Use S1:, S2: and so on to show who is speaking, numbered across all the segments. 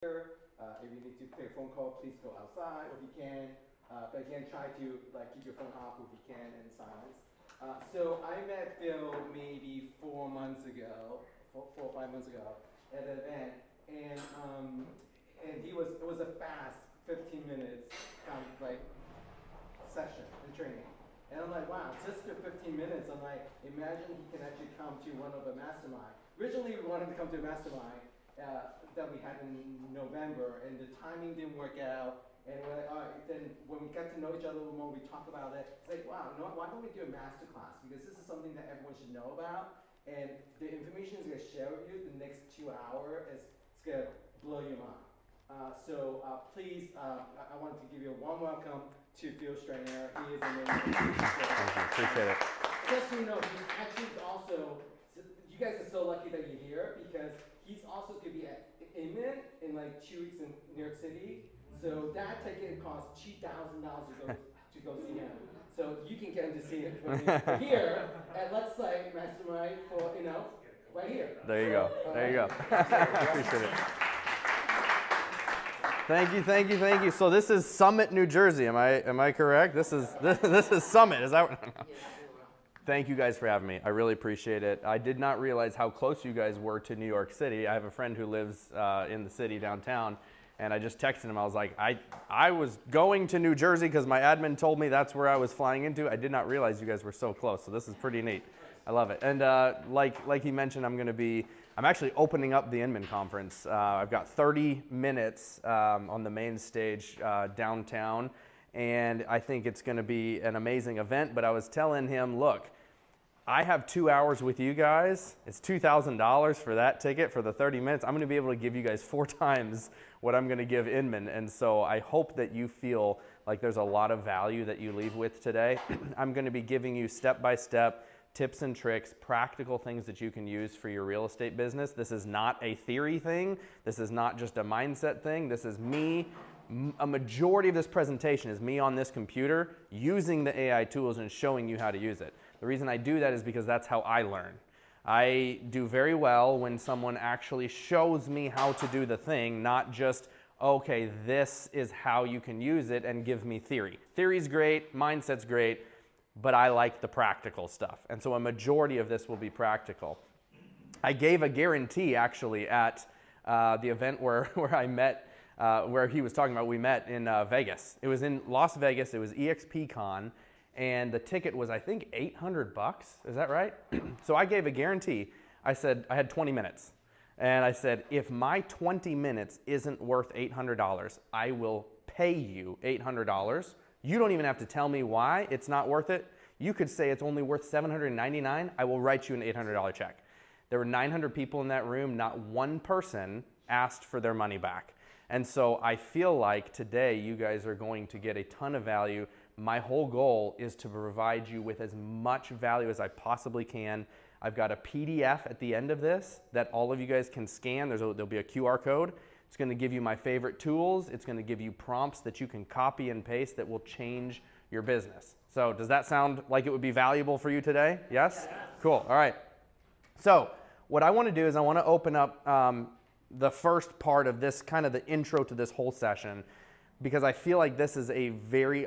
S1: If you need to take a phone call, please go outside if you can. But again, try to keep your phone off if you can in silence. So I met Bill maybe 4 months ago, 4 or 5 months ago at an event, and it was a fast 15 minutes kind of session and training. And I'm like, wow, just for 15 minutes, I'm like, imagine he can actually come to one of the mastermind. Originally, we wanted to come to a mastermind that we had in November, and the timing didn't work out. And we're like, all right, then when we got to know each other a little more, we talked about it. It's like, wow, you know what, why don't we do a master class? Because this is something that everyone should know about. And the information is going to share with you the next 2 hours. It's going to blow your mind. Please, I want to give you a warm welcome to Phil Strainer. He is amazing.
S2: Thank you, appreciate it.
S1: Just so you know, he's actually also, you guys are so lucky that you're here because he's also going to be at Inman in like 2 weeks in New York City. So that ticket costs $2,000 to go see him. So you can get him to see him here at Let's Say Mastermind for, right here.
S2: There you go. There you go. Appreciate it. Thank you, thank you, thank you. So this is Summit, New Jersey. Am I correct? This is Summit. Is that? Thank you guys for having me. I really appreciate it. I did not realize how close you guys were to New York City. I have a friend who lives in the city downtown. And I just texted him. I was like, I was going to New Jersey because my admin told me that's where I was flying into. I did not realize you guys were so close. So this is pretty neat. I love it. And like he mentioned, I'm actually opening up the Inman conference. I've got 30 minutes on the main stage downtown. And I think it's going to be an amazing event. But I was telling him, look, I have 2 hours with you guys. It's $2,000 for that ticket for the 30 minutes. I'm going to be able to give you guys 4 times what I'm going to give Inman. And so I hope that you feel like there's a lot of value that you leave with today. I'm going to be giving you step-by-step tips and tricks, practical things that you can use for your real estate business. This is not a theory thing. This is not just a mindset thing. This is me. A majority of this presentation is me on this computer using the AI tools and showing you how to use it. The reason I do that is because that's how I learn. I do very well when someone actually shows me how to do the thing, not just, okay, this is how you can use it and give me theory. Theory's great, mindset's great, but I like the practical stuff. And so a majority of this will be practical. I gave a guarantee actually at the event where I met, where he was talking about, we met in Vegas. It was in Las Vegas, it was EXP Con. And the ticket was, I think, $800. Is that right? So I gave a guarantee. I said, I had 20 minutes. And I said, if my 20 minutes isn't worth $800, I will pay you $800. You don't even have to tell me why it's not worth it. You could say it's only worth $799. I will write you an $800 check. There were 900 people in that room. Not one person asked for their money back. And so I feel like today you guys are going to get a ton of value. My whole goal is to provide you with as much value as I possibly can. I've got a PDF at the end of this that all of you guys can scan. There'll be a QR code. It's going to give you my favorite tools. It's going to give you prompts that you can copy and paste that will change your business. So does that sound like it would be valuable for you today? Yes? Cool. All right. So what I want to do is I want to open up the first part of this, kind of the intro to this whole session, because I feel like this is a very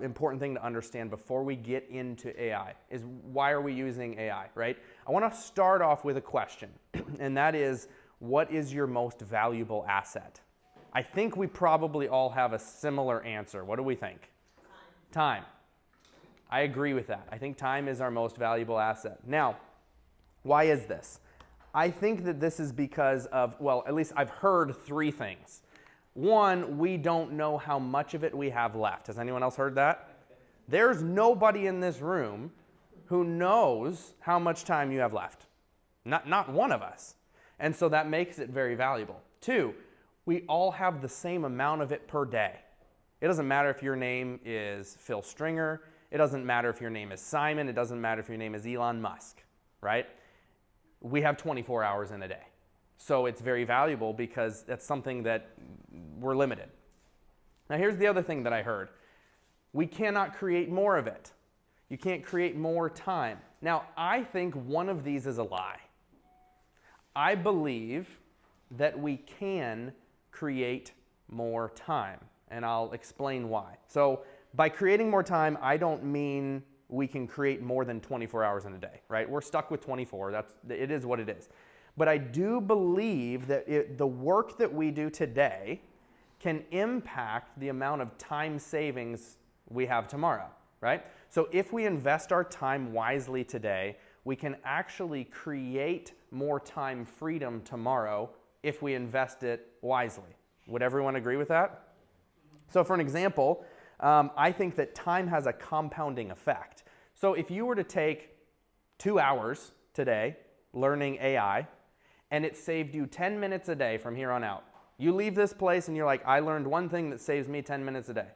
S2: important thing to understand before we get into AI, is why are we using AI, right? I want to start off with a question, and that is, what is your most valuable asset? I think we probably all have a similar answer. What do we think? Time. I agree with that. I think time is our most valuable asset. Now, why is this? I think that this is because of, well, at least I've heard 3 things. One, we don't know how much of it we have left. Has anyone else heard that? There's nobody in this room who knows how much time you have left. Not one of us. And so that makes it very valuable. 2, we all have the same amount of it per day. It doesn't matter if your name is Phil Stringer. It doesn't matter if your name is Simon. It doesn't matter if your name is Elon Musk, right? We have 24 hours in a day. So it's very valuable because that's something that we're limited. Now here's the other thing that I heard. We cannot create more of it. You can't create more time. Now I think one of these is a lie. I believe that we can create more time, and I'll explain why. So by creating more time, I don't mean we can create more than 24 hours in a day, right? We're stuck with 24. It is what it is. But I do believe that the work that we do today can impact the amount of time savings we have tomorrow, right? So if we invest our time wisely today, we can actually create more time freedom tomorrow if we invest it wisely. Would everyone agree with that? So for an example, I think that time has a compounding effect. So if you were to take 2 hours today learning AI, and it saved you 10 minutes a day from here on out, you leave this place and you're like, I learned one thing that saves me 10 minutes a day.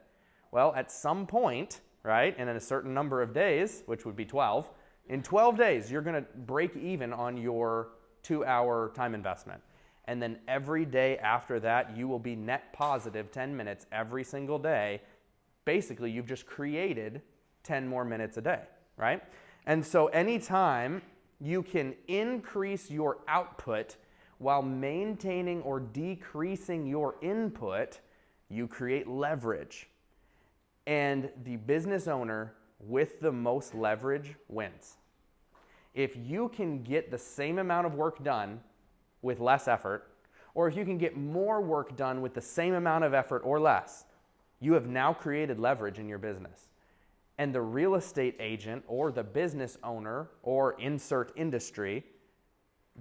S2: Well, at some point, right, and in a certain number of days, which would be 12, in 12 days, you're going to break even on your 2-hour time investment. And then every day after that, you will be net positive 10 minutes every single day. Basically, you've just created 10 more minutes a day, right? And so anytime you can increase your output while maintaining or decreasing your input, you create leverage. And the business owner with the most leverage wins. If you can get the same amount of work done with less effort, or if you can get more work done with the same amount of effort or less, you have now created leverage in your business. And the real estate agent or the business owner or insert industry,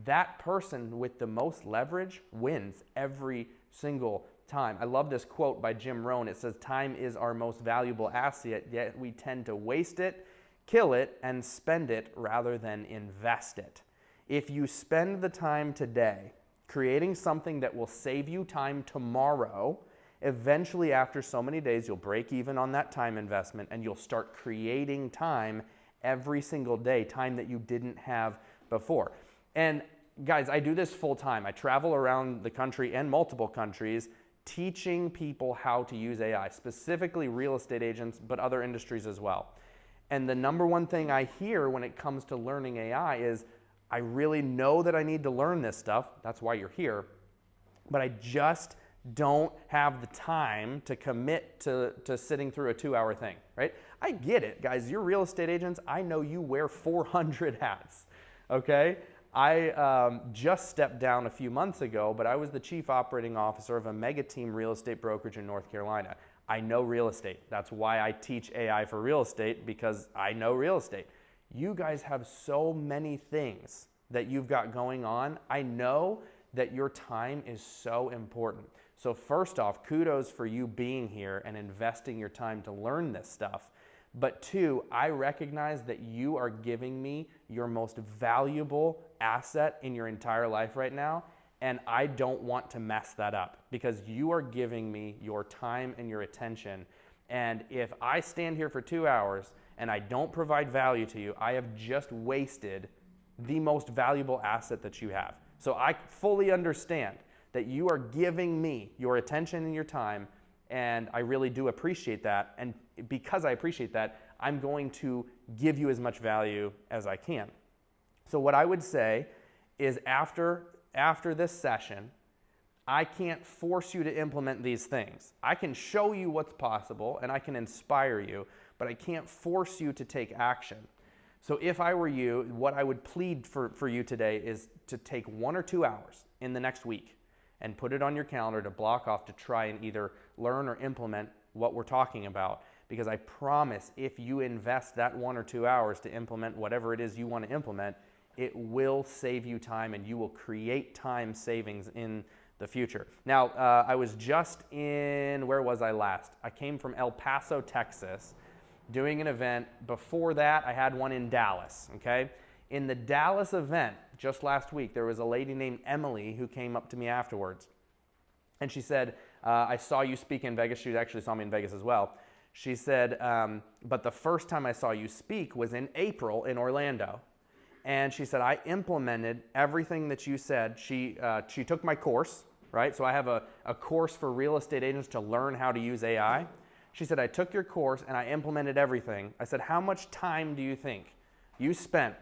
S2: that person with the most leverage wins every single time. I love this quote by Jim Rohn. It says, time is our most valuable asset, yet we tend to waste it, kill it, and spend it rather than invest it. If you spend the time today creating something that will save you time tomorrow, eventually after so many days, you'll break even on that time investment and you'll start creating time every single day, time that you didn't have before. And guys, I do this full time. I travel around the country and multiple countries teaching people how to use AI, specifically real estate agents, but other industries as well. And the number one thing I hear when it comes to learning AI is, I really know that I need to learn this stuff. That's why you're here. But I just don't have the time to commit to sitting through a 2-hour thing, right? I get it, guys. You're real estate agents. I know you wear 400 hats, okay? I just stepped down a few months ago, but I was the chief operating officer of a mega team real estate brokerage in North Carolina. I know real estate. That's why I teach AI for real estate, because I know real estate. You guys have so many things that you've got going on. I know that your time is so important. So first off, kudos for you being here and investing your time to learn this stuff. But two, I recognize that you are giving me your most valuable asset in your entire life right now, and I don't want to mess that up, because you are giving me your time and your attention. And if I stand here for 2 hours and I don't provide value to you, I have just wasted the most valuable asset that you have. So I fully understand that you are giving me your attention and your time, and I really do appreciate that. And because I appreciate that, I'm going to give you as much value as I can. So what I would say is after this session, I can't force you to implement these things. I can show you what's possible and I can inspire you, but I can't force you to take action. So if I were you, what I would plead for you today is to take 1 or 2 hours in the next week and put it on your calendar to block off to try and either learn or implement what we're talking about. Because I promise, if you invest that 1 or 2 hours to implement whatever it is you want to implement, it will save you time and you will create time savings in the future. Now, I was just in, where was I last? I came from El Paso, Texas, doing an event. Before that, I had one in Dallas, okay? In the Dallas event, just last week, there was a lady named Emily who came up to me afterwards. And she said, I saw you speak in Vegas. She actually saw me in Vegas as well. She said, but the first time I saw you speak was in April in Orlando. And she said, I implemented everything that you said. She took my course, right? So I have a course for real estate agents to learn how to use AI. She said, I took your course and I implemented everything. I said, how much time do you think you spent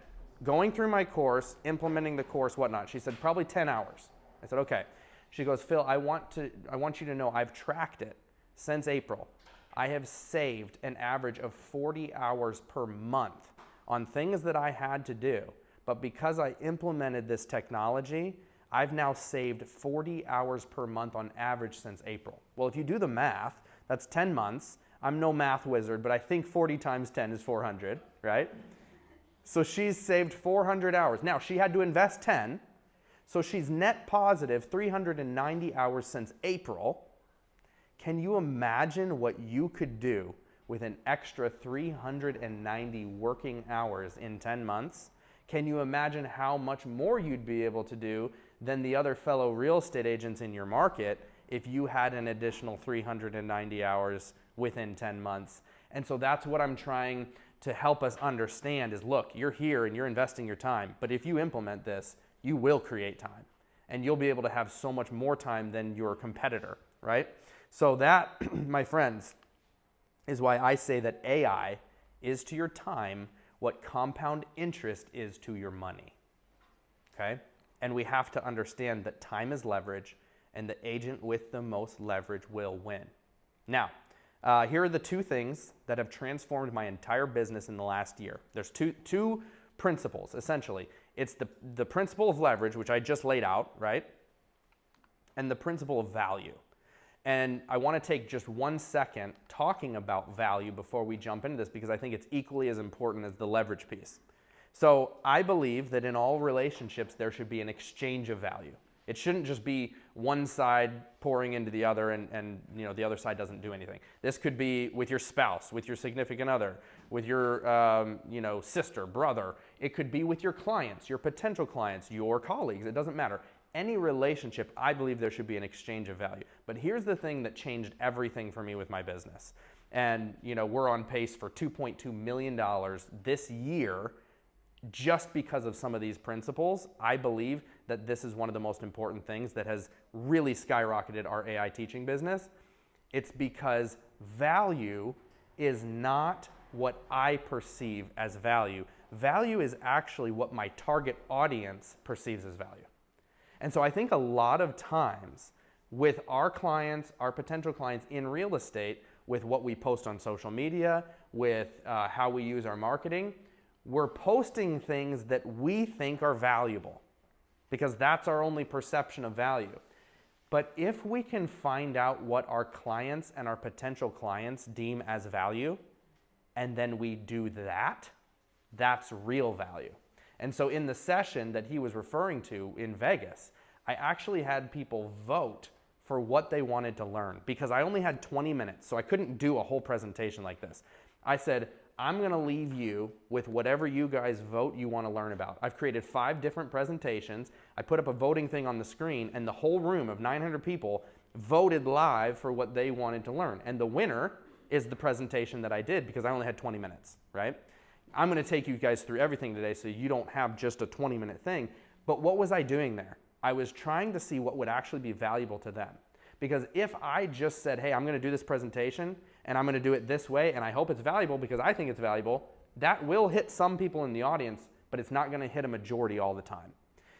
S2: going through my course, implementing the course, whatnot? She said, probably 10 hours. I said, okay. She goes, Phil, I want you to know I've tracked it since April. I have saved an average of 40 hours per month on things that I had to do. But because I implemented this technology, I've now saved 40 hours per month on average since April. Well, if you do the math, that's 10 months. I'm no math wizard, but I think 40 times 10 is 400, right? So she's saved 400 hours. Now, she had to invest 10, so she's net positive 390 hours since April. Can you imagine what you could do with an extra 390 working hours in 10 months? Can you imagine how much more you'd be able to do than the other fellow real estate agents in your market if you had an additional 390 hours within 10 months? And so that's what I'm trying to help us understand is, look, you're here and you're investing your time, but if you implement this, you will create time and you'll be able to have so much more time than your competitor, right? So that, my friends, is why I say that AI is to your time what compound interest is to your money, okay? And we have to understand that time is leverage and the agent with the most leverage will win. Now, here are the two things that have transformed my entire business in the last year. There's two principles, essentially. It's the principle of leverage, which I just laid out, right? And the principle of value. And I want to take just 1 second talking about value before we jump into this, because I think it's equally as important as the leverage piece. So I believe that in all relationships, there should be an exchange of value. It shouldn't just be one side pouring into the other and the other side doesn't do anything. This could be with your spouse, with your significant other, with your sister, brother. It could be with your clients, your potential clients, your colleagues. It doesn't matter. Any relationship, I believe there should be an exchange of value. But here's the thing that changed everything for me with my business. And we're on pace for $2.2 million this year just because of some of these principles. I believe that this is one of the most important things that has really skyrocketed our AI teaching business. It's because value is not what I perceive as value. Value is actually what my target audience perceives as value. And so I think a lot of times with our clients, our potential clients in real estate, with what we post on social media, with how we use our marketing, we're posting things that we think are valuable because that's our only perception of value. But if we can find out what our clients and our potential clients deem as value, and then we do that, that's real value. And so in the session that he was referring to in Vegas, I actually had people vote for what they wanted to learn because I only had 20 minutes, so I couldn't do a whole presentation like this. I said, I'm gonna leave you with whatever you guys vote you wanna learn about. I've created 5 different presentations. I put up a voting thing on the screen and the whole room of 900 people voted live for what they wanted to learn. And the winner is the presentation that I did because I only had 20 minutes, right? I'm gonna take you guys through everything today so you don't have just a 20-minute thing. But what was I doing there? I was trying to see what would actually be valuable to them. Because if I just said, hey, I'm gonna do this presentation and I'm gonna do it this way and I hope it's valuable because I think it's valuable, that will hit some people in the audience, but it's not gonna hit a majority all the time.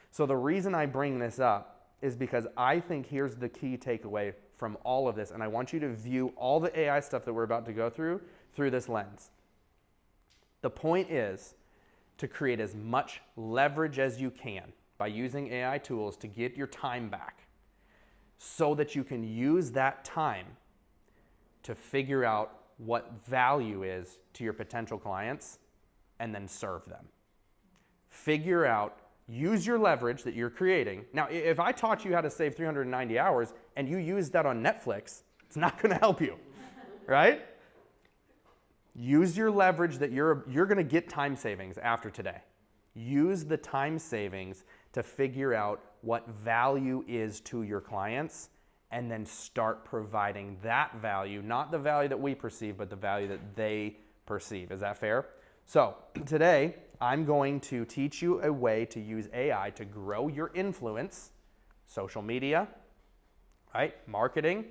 S2: So the reason I bring this up is because I think here's the key takeaway from all of this, and I want you to view all the AI stuff that we're about to go through this lens. The point is to create as much leverage as you can by using AI tools to get your time back so that you can use that time to figure out what value is to your potential clients and then serve them. Figure out, use your leverage that you're creating. Now, if I taught you how to save 390 hours and you use that on Netflix, it's not gonna help you, right? Use your leverage that you're gonna get time savings after today. Use the time savings to figure out what value is to your clients and then start providing that value, not the value that we perceive, but the value that they perceive. Is that fair? So today, I'm going to teach you a way to use AI to grow your influence, social media, right? Marketing,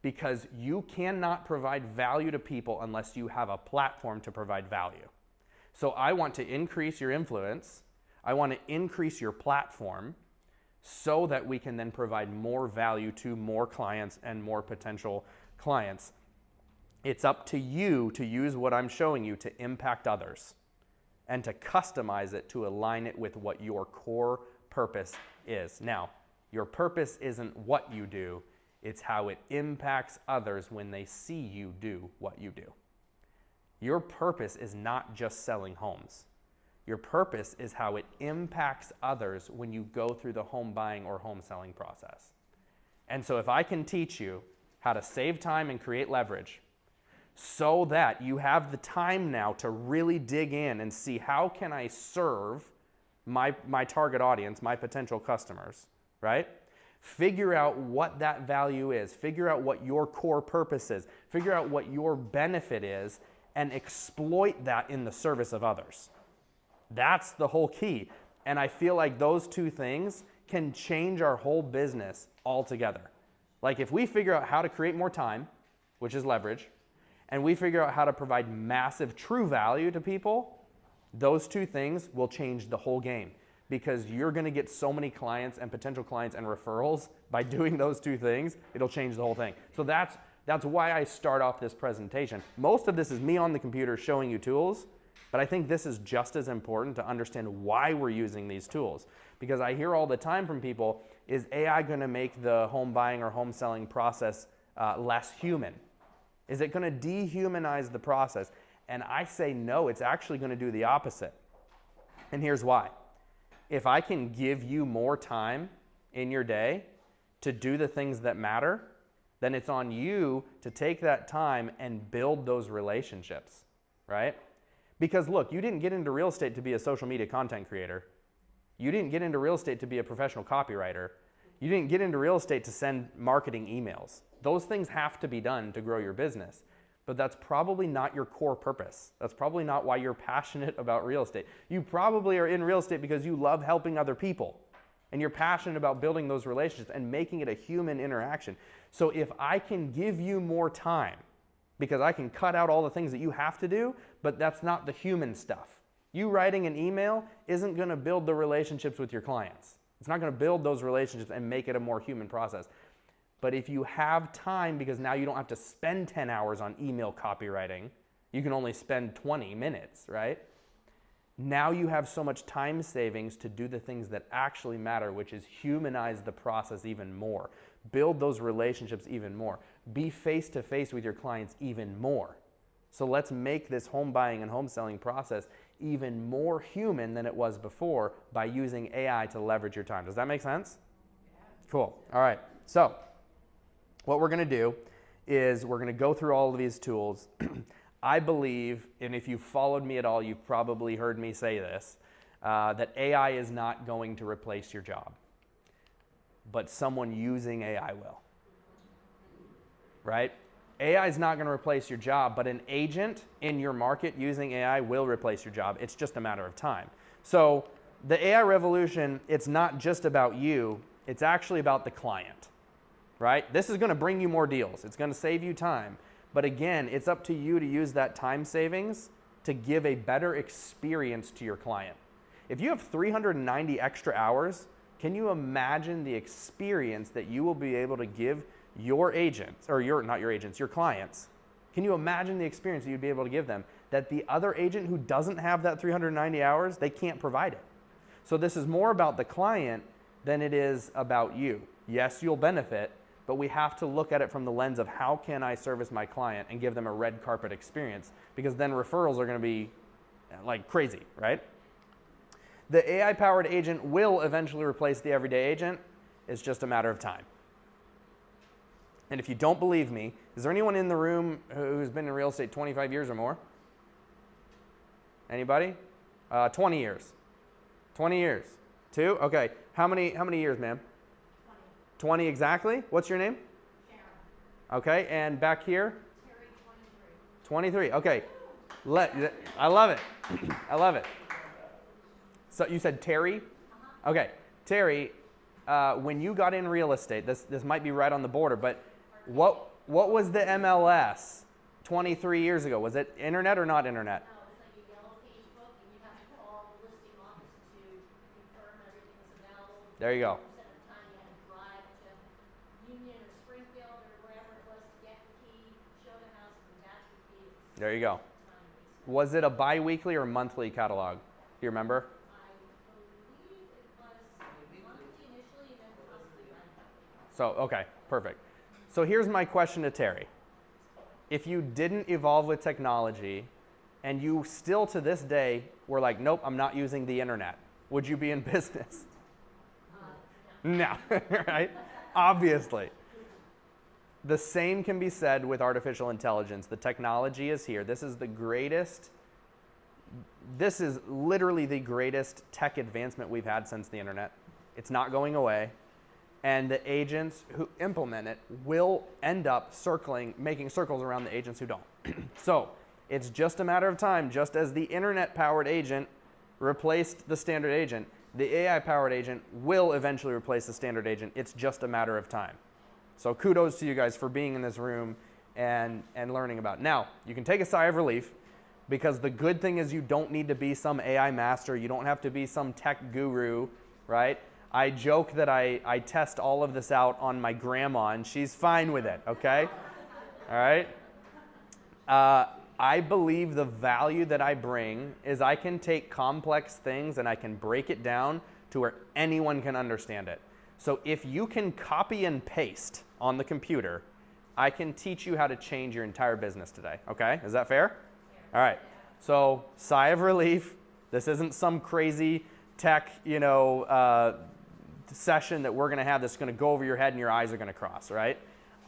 S2: because you cannot provide value to people unless you have a platform to provide value. So I want to increase your influence. I want to increase your platform so that we can then provide more value to more clients and more potential clients. It's up to you to use what I'm showing you to impact others and to customize it to align it with what your core purpose is. Now, your purpose isn't what you do, it's how it impacts others when they see you do what you do. Your purpose is not just selling homes. Your purpose is how it impacts others when you go through the home buying or home selling process. And so if I can teach you how to save time and create leverage so that you have the time now to really dig in and see how can I serve my target audience, my potential customers, right? Figure out what that value is. Figure out what your core purpose is. Figure out what your benefit is and exploit that in the service of others. That's the whole key. And I feel like those two things can change our whole business altogether. Like if we figure out how to create more time, which is leverage, and we figure out how to provide massive true value to people, those two things will change the whole game because you're going to get so many clients and potential clients and referrals by doing those two things, it'll change the whole thing. So that's why I start off this presentation. Most of this is me on the computer showing you tools, but I think this is just as important to understand why we're using these tools. Because I hear all the time from people, is AI going to make the home buying or home selling process less human? Is it going to dehumanize the process? And I say no, it's actually going to do the opposite. And here's why. If I can give you more time in your day to do the things that matter, then it's on you to take that time and build those relationships, right? Because look, you didn't get into real estate to be a social media content creator. You didn't get into real estate to be a professional copywriter. You didn't get into real estate to send marketing emails. Those things have to be done to grow your business. But that's probably not your core purpose. That's probably not why you're passionate about real estate. You probably are in real estate because you love helping other people. And you're passionate about building those relationships and making it a human interaction. So if I can give you more time, because I can cut out all the things that you have to do, but that's not the human stuff. You writing an email isn't going to build the relationships with your clients. It's not going to build those relationships and make it a more human process. But if you have time, because now you don't have to spend 10 hours on email copywriting, you can only spend 20 minutes, right? Now you have so much time savings to do the things that actually matter, which is humanize the process even more. Build those relationships even more. Be face-to-face with your clients even more. So let's make this home buying and home selling process even more human than it was before by using AI to leverage your time. Does that make sense? Cool. All right. So what we're going to do is we're going to go through all of these tools. I believe, and if you've followed me at all, you've probably heard me say this, that AI is not going to replace your job, but someone using AI will, right? AI is not going to replace your job, but an agent in your market using AI will replace your job. It's just a matter of time. So the AI revolution, it's not just about you, it's actually about the client, right? This is going to bring you more deals. It's going to save you time. But again, it's up to you to use that time savings to give a better experience to your client. If you have 390 extra hours, can you imagine the experience that you will be able to give your agents, or not your agents, your clients? Can you imagine the experience that you'd be able to give them that the other agent who doesn't have that 390 hours, they can't provide it? So this is more about the client than it is about you. Yes, you'll benefit, but we have to look at it from the lens of how can I service my client and give them a red carpet experience, because then referrals are going to be like crazy, right? The AI-powered agent will eventually replace the everyday agent. It's just a matter of time. And if you don't believe me, is there anyone in the room who's been in real estate 25 years or more? Anybody? 20 years. 20 years. 2? Okay. How many years, ma'am? 20 exactly? What's your name? Sharon. Okay, and back here? Terry, 23. 23, okay. I love it. I love it. So you said Terry? Uh-huh. Okay, Terry, when you got in real estate, this might be right on the border, but what was the MLS 23 years ago? Was it internet or not internet?
S3: No, it's like a yellow page book, and you have to call the listing office to confirm everything is available.
S2: There you go.
S3: Set
S2: There you go. Was it a bi-weekly or monthly catalog? Do you remember? So, okay, perfect. So here's my question to Terry. If you didn't evolve with technology and you still to this day were like, nope, I'm not using the internet, would you be in business? No, right? Obviously. The same can be said with artificial intelligence. The technology is here. This is literally the greatest tech advancement we've had since the internet. It's not going away. And the agents who implement it will end up making circles around the agents who don't. So it's just a matter of time. Just as the internet-powered agent replaced the standard agent, the AI-powered agent will eventually replace the standard agent. It's just a matter of time. So kudos to you guys for being in this room and learning about it. Now, you can take a sigh of relief because the good thing is you don't need to be some AI master. You don't have to be some tech guru, right? I joke that I test all of this out on my grandma and she's fine with it, okay? All right? I believe the value that I bring is I can take complex things and I can break it down to where anyone can understand it. So if you can copy and paste on the computer, I can teach you how to change your entire business today, okay? Is that fair? All right. So sigh of relief. This isn't some crazy tech, session that we're going to have that's going to go over your head and your eyes are going to cross, right?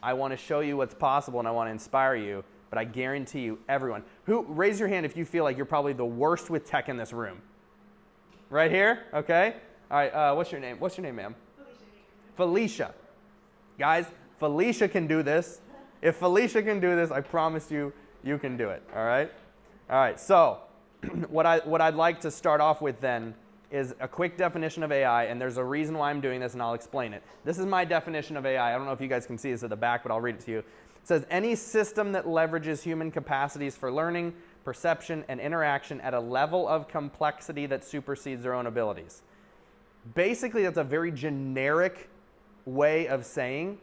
S2: I want to show you what's possible and I want to inspire you, but I guarantee you, everyone, raise your hand if you feel like you're probably the worst with tech in this room. Right here, okay? All right, what's your name? What's your name, ma'am? Felicia. Guys, Felicia can do this. If Felicia can do this, I promise you, you can do it, all right? All right, so what I'd like to start off with then is a quick definition of AI, and there's a reason why I'm doing this, and I'll explain it. This is my definition of AI. I don't know if you guys can see this at the back, but I'll read it to you. It says, any system that leverages human capacities for learning, perception, and interaction at a level of complexity that supersedes their own abilities. Basically, that's a very generic way of saying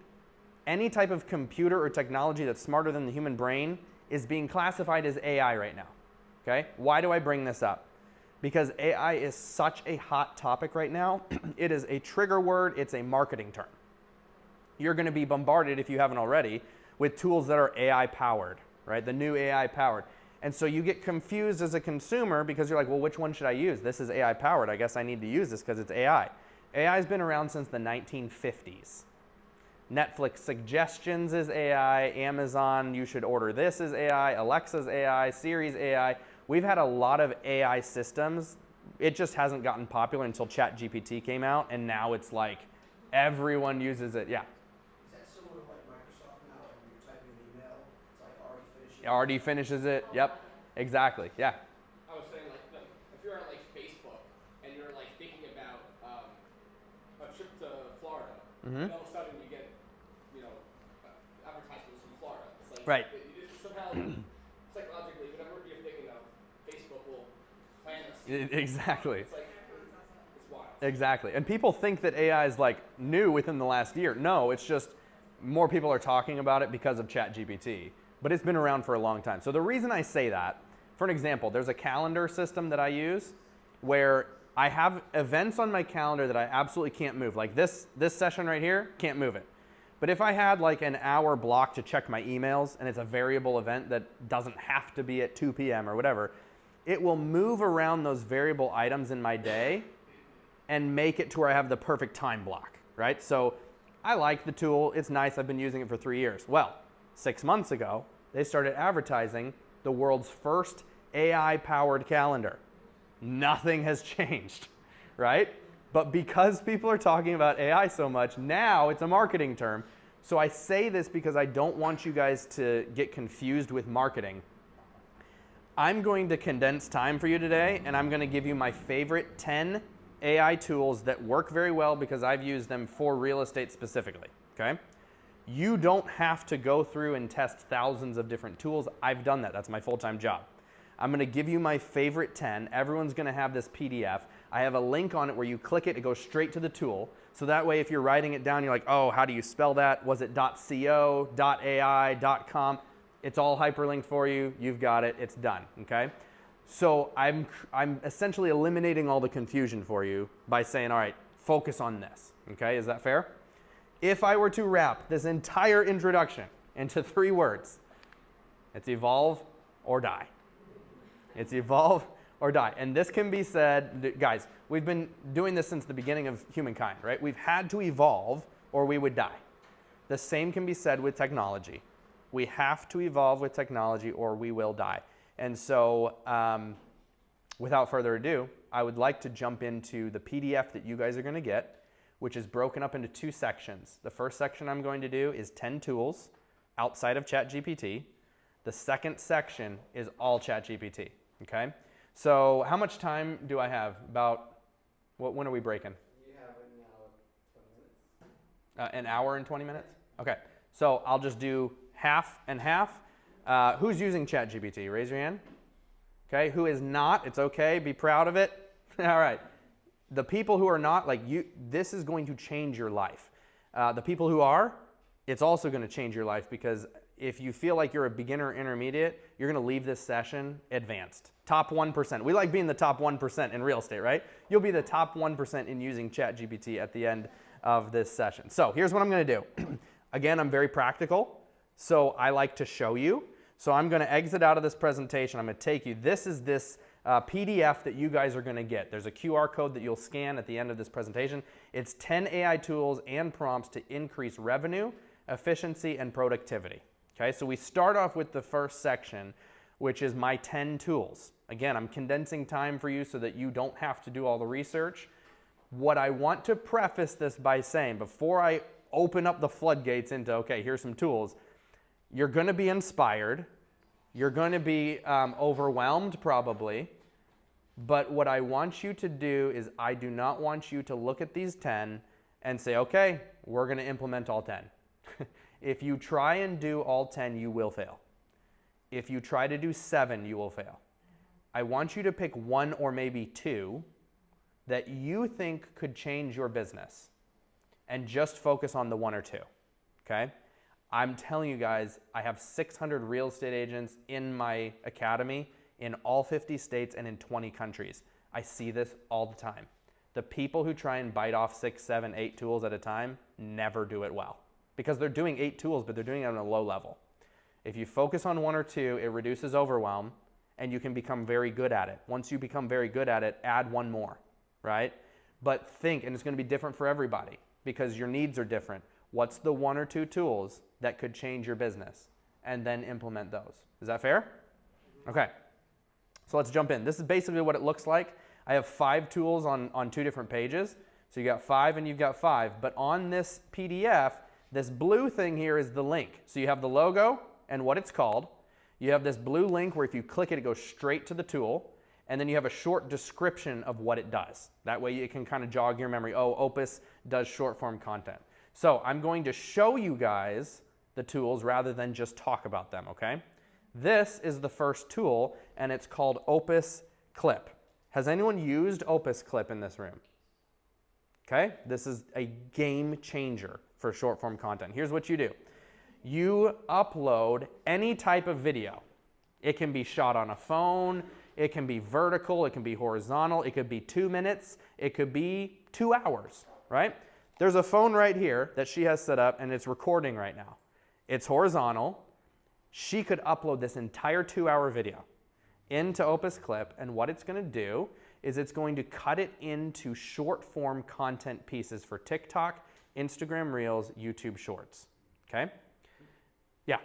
S2: any type of computer or technology that's smarter than the human brain is being classified as AI right now. Okay? Why do I bring this up? Because AI is such a hot topic right now. It is a trigger word. It's a marketing term. You're going to be bombarded, if you haven't already, with tools that are AI powered, right? The new AI powered. And so you get confused as a consumer because you're like, well, which one should I use? This is AI powered. I guess I need to use this because it's AI. AI has been around since the 1950s. Netflix suggestions is AI. Amazon, you should order this is AI. Alexa's AI. Siri's AI. We've had a lot of AI systems. It just hasn't gotten popular until ChatGPT came out, and now it's like everyone uses it. Yeah.
S3: Is that similar to like Microsoft now? Like when you're typing an email, it's like already finished.
S2: It already finishes it. Yep. Exactly. Yeah.
S4: I was saying like if you're on like Facebook and you're like thinking about a trip to Florida, and all of a sudden you get advertisements from Florida. It's like
S2: right.
S4: Somehow psychologically, whatever you're thinking of, Facebook will plan this.
S2: Exactly.
S4: It's like it's wild.
S2: Exactly. And people think that AI is like new within the last year. No, it's just more people are talking about it because of ChatGPT. But it's been around for a long time. So the reason I say that, for an example, there's a calendar system that I use where I have events on my calendar that I absolutely can't move. Like this session right here, can't move it. But if I had like an hour block to check my emails and it's a variable event that doesn't have to be at 2 p.m. or whatever, it will move around those variable items in my day and make it to where I have the perfect time block, right? So I like the tool. It's nice. I've been using it for 3 years. Well, 6 months ago, they started advertising the world's first AI-powered calendar. Nothing has changed, right? But because people are talking about AI so much, now it's a marketing term. So I say this because I don't want you guys to get confused with marketing. I'm going to condense time for you today, and I'm going to give you my favorite 10 AI tools that work very well because I've used them for real estate specifically, okay? You don't have to go through and test thousands of different tools. I've done that. That's my full-time job. I'm going to give you my favorite 10. Everyone's going to have this PDF. I have a link on it where you click it, it goes straight to the tool. So that way, if you're writing it down, you're like, oh, how do you spell that? Was it .co, .ai, .com? It's all hyperlinked for you. You've got it. It's done, okay? So I'm essentially eliminating all the confusion for you by saying, all right, focus on this, okay? Is that fair? If I were to wrap this entire introduction into 3 words, it's evolve or die. It's evolve or die. And this can be said, guys, we've been doing this since the beginning of humankind, right? We've had to evolve or we would die. The same can be said with technology. We have to evolve with technology or we will die. And so without further ado, I would like to jump into the PDF that you guys are going to get, which is broken up into 2 sections. The first section I'm going to do is 10 tools outside of ChatGPT. The second section is all ChatGPT, okay? So how much time do I have? About, when are we breaking?
S1: You have an hour, 20 minutes.
S2: An hour and 20 minutes? Okay, so I'll just do half and half. Who's using ChatGPT? Raise your hand. Okay, who is not? It's okay, be proud of it. All right, the people who are not, like you, this is going to change your life. The people who are, it's also going to change your life, because if you feel like you're a beginner or intermediate, you're going to leave this session advanced. Top 1%. We like being the top 1% in real estate, right? You'll be the top 1% in using ChatGPT at the end of this session. So here's what I'm going to do. Again, I'm very practical, so I like to show you. So I'm going to exit out of this presentation. I'm going to take you. This is this PDF that you guys are going to get. There's a QR code that you'll scan at the end of this presentation. It's 10 AI tools and prompts to increase revenue, efficiency, and productivity. Okay, so we start off with the first section, which is my 10 tools. Again, I'm condensing time for you so that you don't have to do all the research. What I want to preface this by saying, before I open up the floodgates into, okay, here's some tools, you're going to be inspired. You're going to be overwhelmed probably. But what I want you to do is, I do not want you to look at these 10 and say, okay, we're going to implement all 10. If you try and do all 10, you will fail. If you try to do 7, you will fail. I want you to pick 1 or maybe 2 that you think could change your business, and just focus on the 1 or 2, okay? I'm telling you guys, I have 600 real estate agents in my academy in all 50 states and in 20 countries. I see this all the time. The people who try and bite off 6, 7, 8 tools at a time never do it well, because they're doing 8 tools, but they're doing it on a low level. If you focus on 1 or 2, it reduces overwhelm, and you can become very good at it. Once you become very good at it, add 1 more, right? But think, and it's going to be different for everybody, because your needs are different. What's the 1 or 2 tools that could change your business? And then implement those. Is that fair? Okay. So let's jump in. This is basically what it looks like. I have 5 tools on 2 different pages. So you got 5 and you've got 5. But on this PDF, this blue thing here is the link. So you have the logo and what it's called. You have this blue link where if you click it, it goes straight to the tool. And then you have a short description of what it does. That way you can kind of jog your memory. Oh, Opus does short form content. So I'm going to show you guys the tools rather than just talk about them, okay? This is the first tool, and it's called Opus Clip. Has anyone used Opus Clip in this room? Okay, this is a game changer for short form content. Here's what you do. You upload any type of video. It can be shot on a phone, it can be vertical, it can be horizontal, it could be 2 minutes, it could be 2 hours, right? There's a phone right here that she has set up, and it's recording right now. It's horizontal. She could upload this entire 2-hour video into Opus Clip, and what it's going to do is it's going to cut it into short form content pieces for TikTok, Instagram Reels, YouTube Shorts. Okay? Yeah.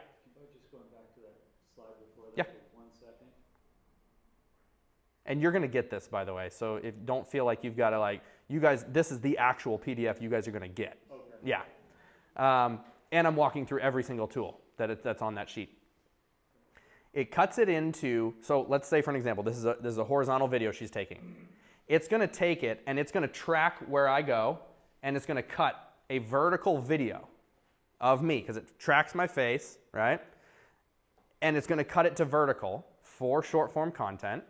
S5: Just going back to that slide before that,
S2: Yeah.
S5: for 1 second.
S2: And you're going to get this, by the way. So don't feel like you've got to, like, you guys, this is the actual PDF you guys are going to get.
S5: Okay.
S2: Yeah. And I'm walking through every single tool that's on that sheet. It cuts it into, so let's say for an example, this is a horizontal video she's taking. It's going to take it and it's going to track where I go, and it's going to cut a vertical video of me because it tracks my face, right? And it's going to cut it to vertical for short form content,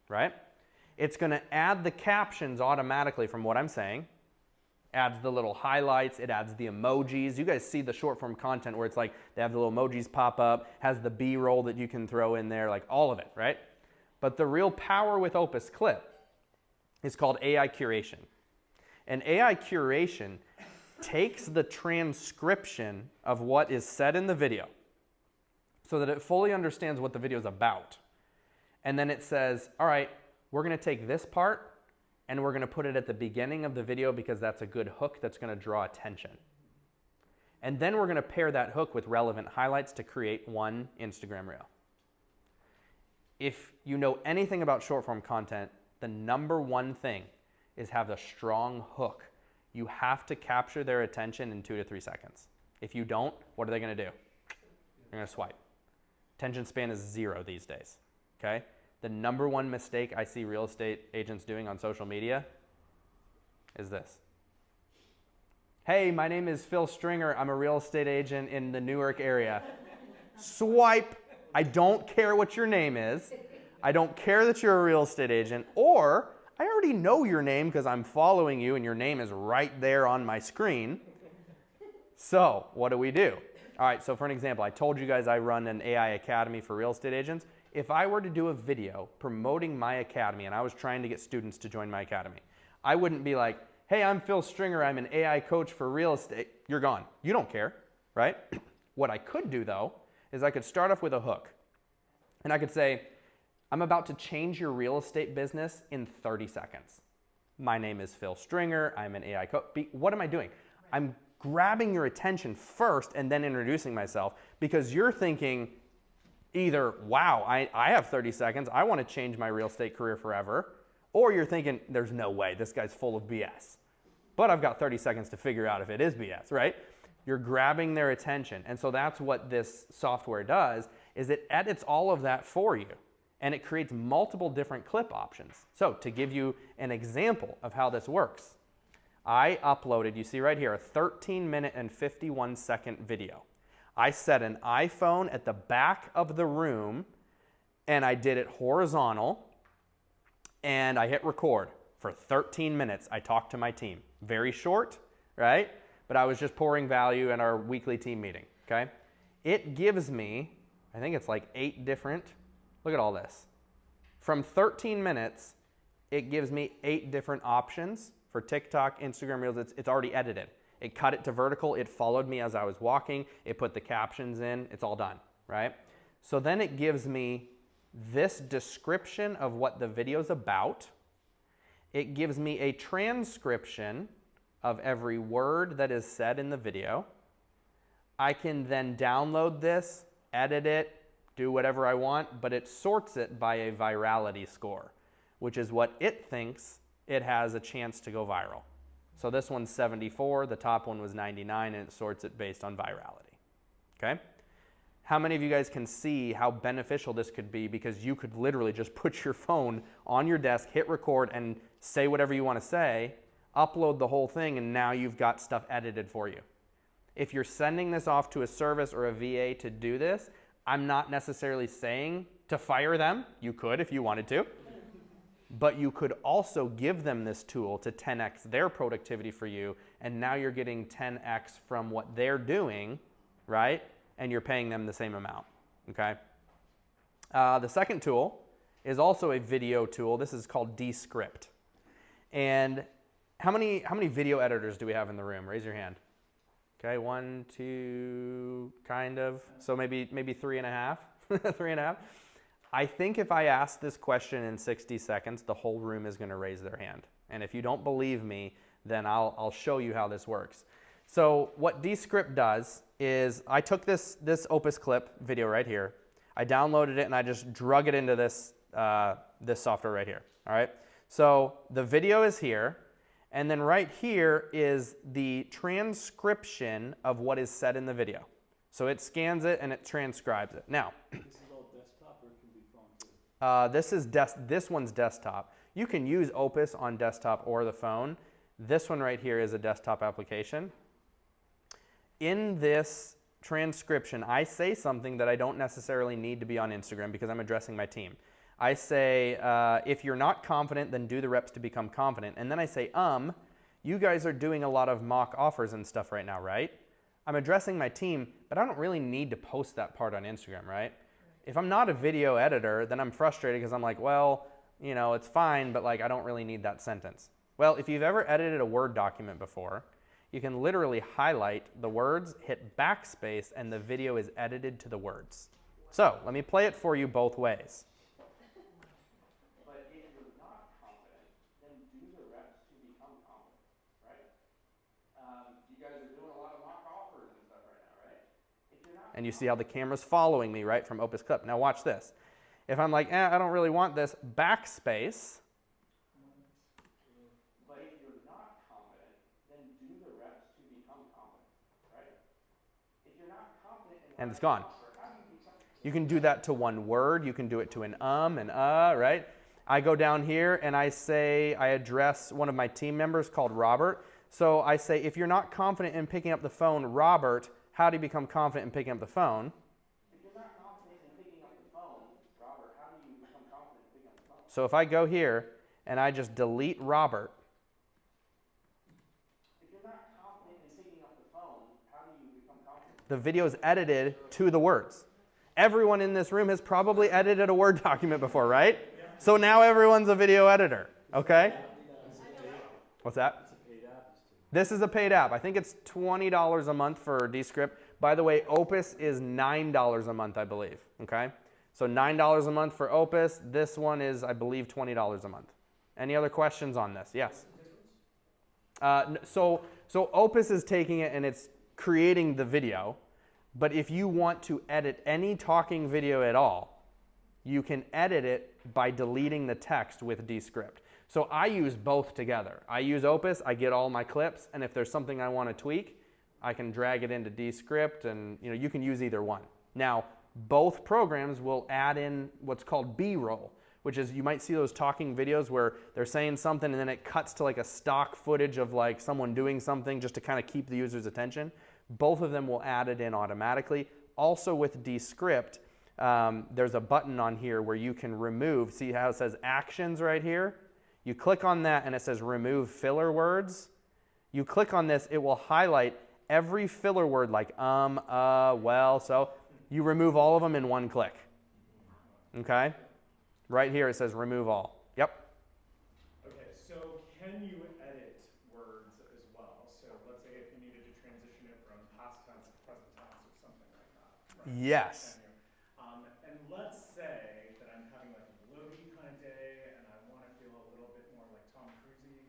S2: right? It's going to add the captions automatically from what I'm saying. adds the little highlights, it adds the emojis. You guys see the short form content where it's like they have the little emojis pop up, has the B-roll that you can throw in there, like all of it, right? But the real power with Opus Clip is called AI curation. And AI curation takes the transcription of what is said in the video so that it fully understands what the video is about. And then it says, all right, we're going to take this part and we're going to put it at the beginning of the video because that's a good hook that's going to draw attention. And then we're going to pair that hook with relevant highlights to create one Instagram reel. If you know anything about short form content, the number one thing is have a strong hook. You have to capture their attention in 2 to 3 seconds. If you don't, what are they going to do? They're going to swipe. Attention span is 0 these days, okay? The number one mistake I see real estate agents doing on social media is this. Hey, my name is Phil Stringer. I'm a real estate agent in the Newark area. Swipe. I don't care what your name is. I don't care that you're a real estate agent, or I already know your name because I'm following you and your name is right there on my screen. So what do we do? All right, so for an example, I told you guys I run an AI academy for real estate agents. If I were to do a video promoting my academy and I was trying to get students to join my academy, I wouldn't be like, hey, I'm Phil Stringer, I'm an AI coach for real estate. You're gone. You don't care, right? What I could do though is I could start off with a hook and I could say, I'm about to change your real estate business in 30 seconds. My name is Phil Stringer, I'm an AI coach. What am I doing? I'm grabbing your attention first and then introducing myself because you're thinking either, wow, I have 30 seconds, I want to change my real estate career forever, or you're thinking, there's no way, this guy's full of BS. But I've got 30 seconds to figure out if it is BS, right? You're grabbing their attention. And so that's what this software does, is it edits all of that for you. And it creates multiple different clip options. So to give you an example of how this works, I uploaded, you see right here, a 13-minute and 51-second video. I set an iPhone at the back of the room and I did it horizontal and I hit record. For 13 minutes, I talked to my team. Very short, right? But I was just pouring value in our weekly team meeting, okay? It gives me, I think it's like 8 different, look at all this. From 13 minutes, it gives me 8 different options for TikTok, Instagram Reels. It's already edited. It cut it to vertical. It followed me as I was walking. It put the captions in. It's all done, right? So then it gives me this description of what the video's about. It gives me a transcription of every word that is said in the video. I can then download this, edit it, do whatever I want, but it sorts it by a virality score, which is what it thinks it has a chance to go viral. So this one's 74, the top one was 99, and it sorts it based on virality, okay? How many of you guys can see how beneficial this could be, because you could literally just put your phone on your desk, hit record, and say whatever you want to say, upload the whole thing, and now you've got stuff edited for you. If you're sending this off to a service or a VA to do this, I'm not necessarily saying to fire them. You could if you wanted to. But you could also give them this tool to 10x their productivity for you, and now you're getting 10x from what they're doing, right? And you're paying them the same amount, okay? The second tool is also a video tool. This is called Descript. And how many video editors do we have in the room? Raise your hand. Okay, 1, 2, kind of. So maybe 3.5, 3.5. I think if I ask this question in 60 seconds, the whole room is going to raise their hand. And if you don't believe me, then I'll show you how this works. So what Descript does is I took this Opus Clip video right here. I downloaded it and I just drug it into this software right here. All right. So the video is here. And then right here is the transcription of what is said in the video. So it scans it and it transcribes it. Now,
S5: This is all desktop or it can be phone too?
S2: this one's desktop. You can use Opus on desktop or the phone. This one right here is a desktop application. In this transcription, I say something that I don't necessarily need to be on Instagram because I'm addressing my team. I say, if you're not confident, then do the reps to become confident. And then I say, you guys are doing a lot of mock offers and stuff right now, right? I'm addressing my team, but I don't really need to post that part on Instagram, right? If I'm not a video editor, then I'm frustrated because I'm like, well, you know, it's fine, but like I don't really need that sentence. Well, if you've ever edited a Word document before, you can literally highlight the words, hit backspace, and the video is edited to the words. So let me play it for you both ways. But if you're not confident, then do the reps to become confident, right? You guys are doing a lot of mock offers and stuff right now, right? If you're not and you see how the camera's following me, right, from Opus Clip. Now watch this. If I'm like, I don't really want this, backspace. But if you're not confident, then do the reps to become confident, right? If you're not confident in and it's gone. You can do that to one word. You can do it to an right? I go down here and I say, I address one of my team members called Robert. So I say, if you're not confident in picking up the phone, Robert, how do you become confident in picking up the phone? If you're not confident in picking up the phone, Robert, how do you become confident in picking up the phone? So if I go here and I just delete Robert, if you're not confident in picking up the phone, how do you become confident? The video is edited to the words. Everyone in this room has probably edited a Word document before, right? So now everyone's a video editor, okay? What's that? This is a paid app. I think it's $20 a month for Descript. By the way, Opus is $9 a month, I believe, okay? So $9 a month for Opus. This one is, I believe, $20 a month. Any other questions on this? Yes? So Opus is taking it and it's creating the video. But if you want to edit any talking video at all, you can edit it by deleting the text with Descript. So I use both together. I use Opus, I get all my clips, and if there's something I want to tweak, I can drag it into Descript, and you can use either one. Now, both programs will add in what's called B-roll, which is you might see those talking videos where they're saying something and then it cuts to like a stock footage of like someone doing something just to kind of keep the user's attention. Both of them will add it in automatically. Also with Descript, there's a button on here where you can remove, see how it says actions right here? You click on that and it says remove filler words. You click on this, it will highlight every filler word like well, so. You remove all of them in one click. Okay? Right here it says remove all. Yep.
S6: Okay, so can you edit words as well? So let's say if you needed to transition it from past tense to present tense or something like that. Right?
S2: Yes.
S6: And let's say that I'm having like a glowy kind of day and I want to feel a little bit more like Tom Cruise-y.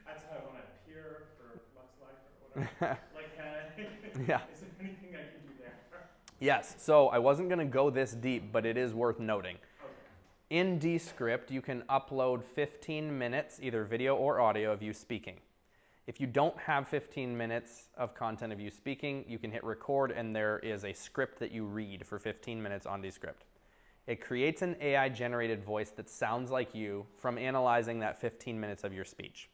S6: That's how I want to appear for Lux Life or whatever.
S2: Yeah.
S6: Is there anything I can do there?
S2: Yes. So I wasn't going to go this deep, but it is worth noting.
S6: Okay.
S2: In Descript, you can upload 15 minutes, either video or audio, of you speaking. If you don't have 15 minutes of content of you speaking, you can hit record, and there is a script that you read for 15 minutes on Descript. It creates an AI-generated voice that sounds like you from analyzing that 15 minutes of your speech.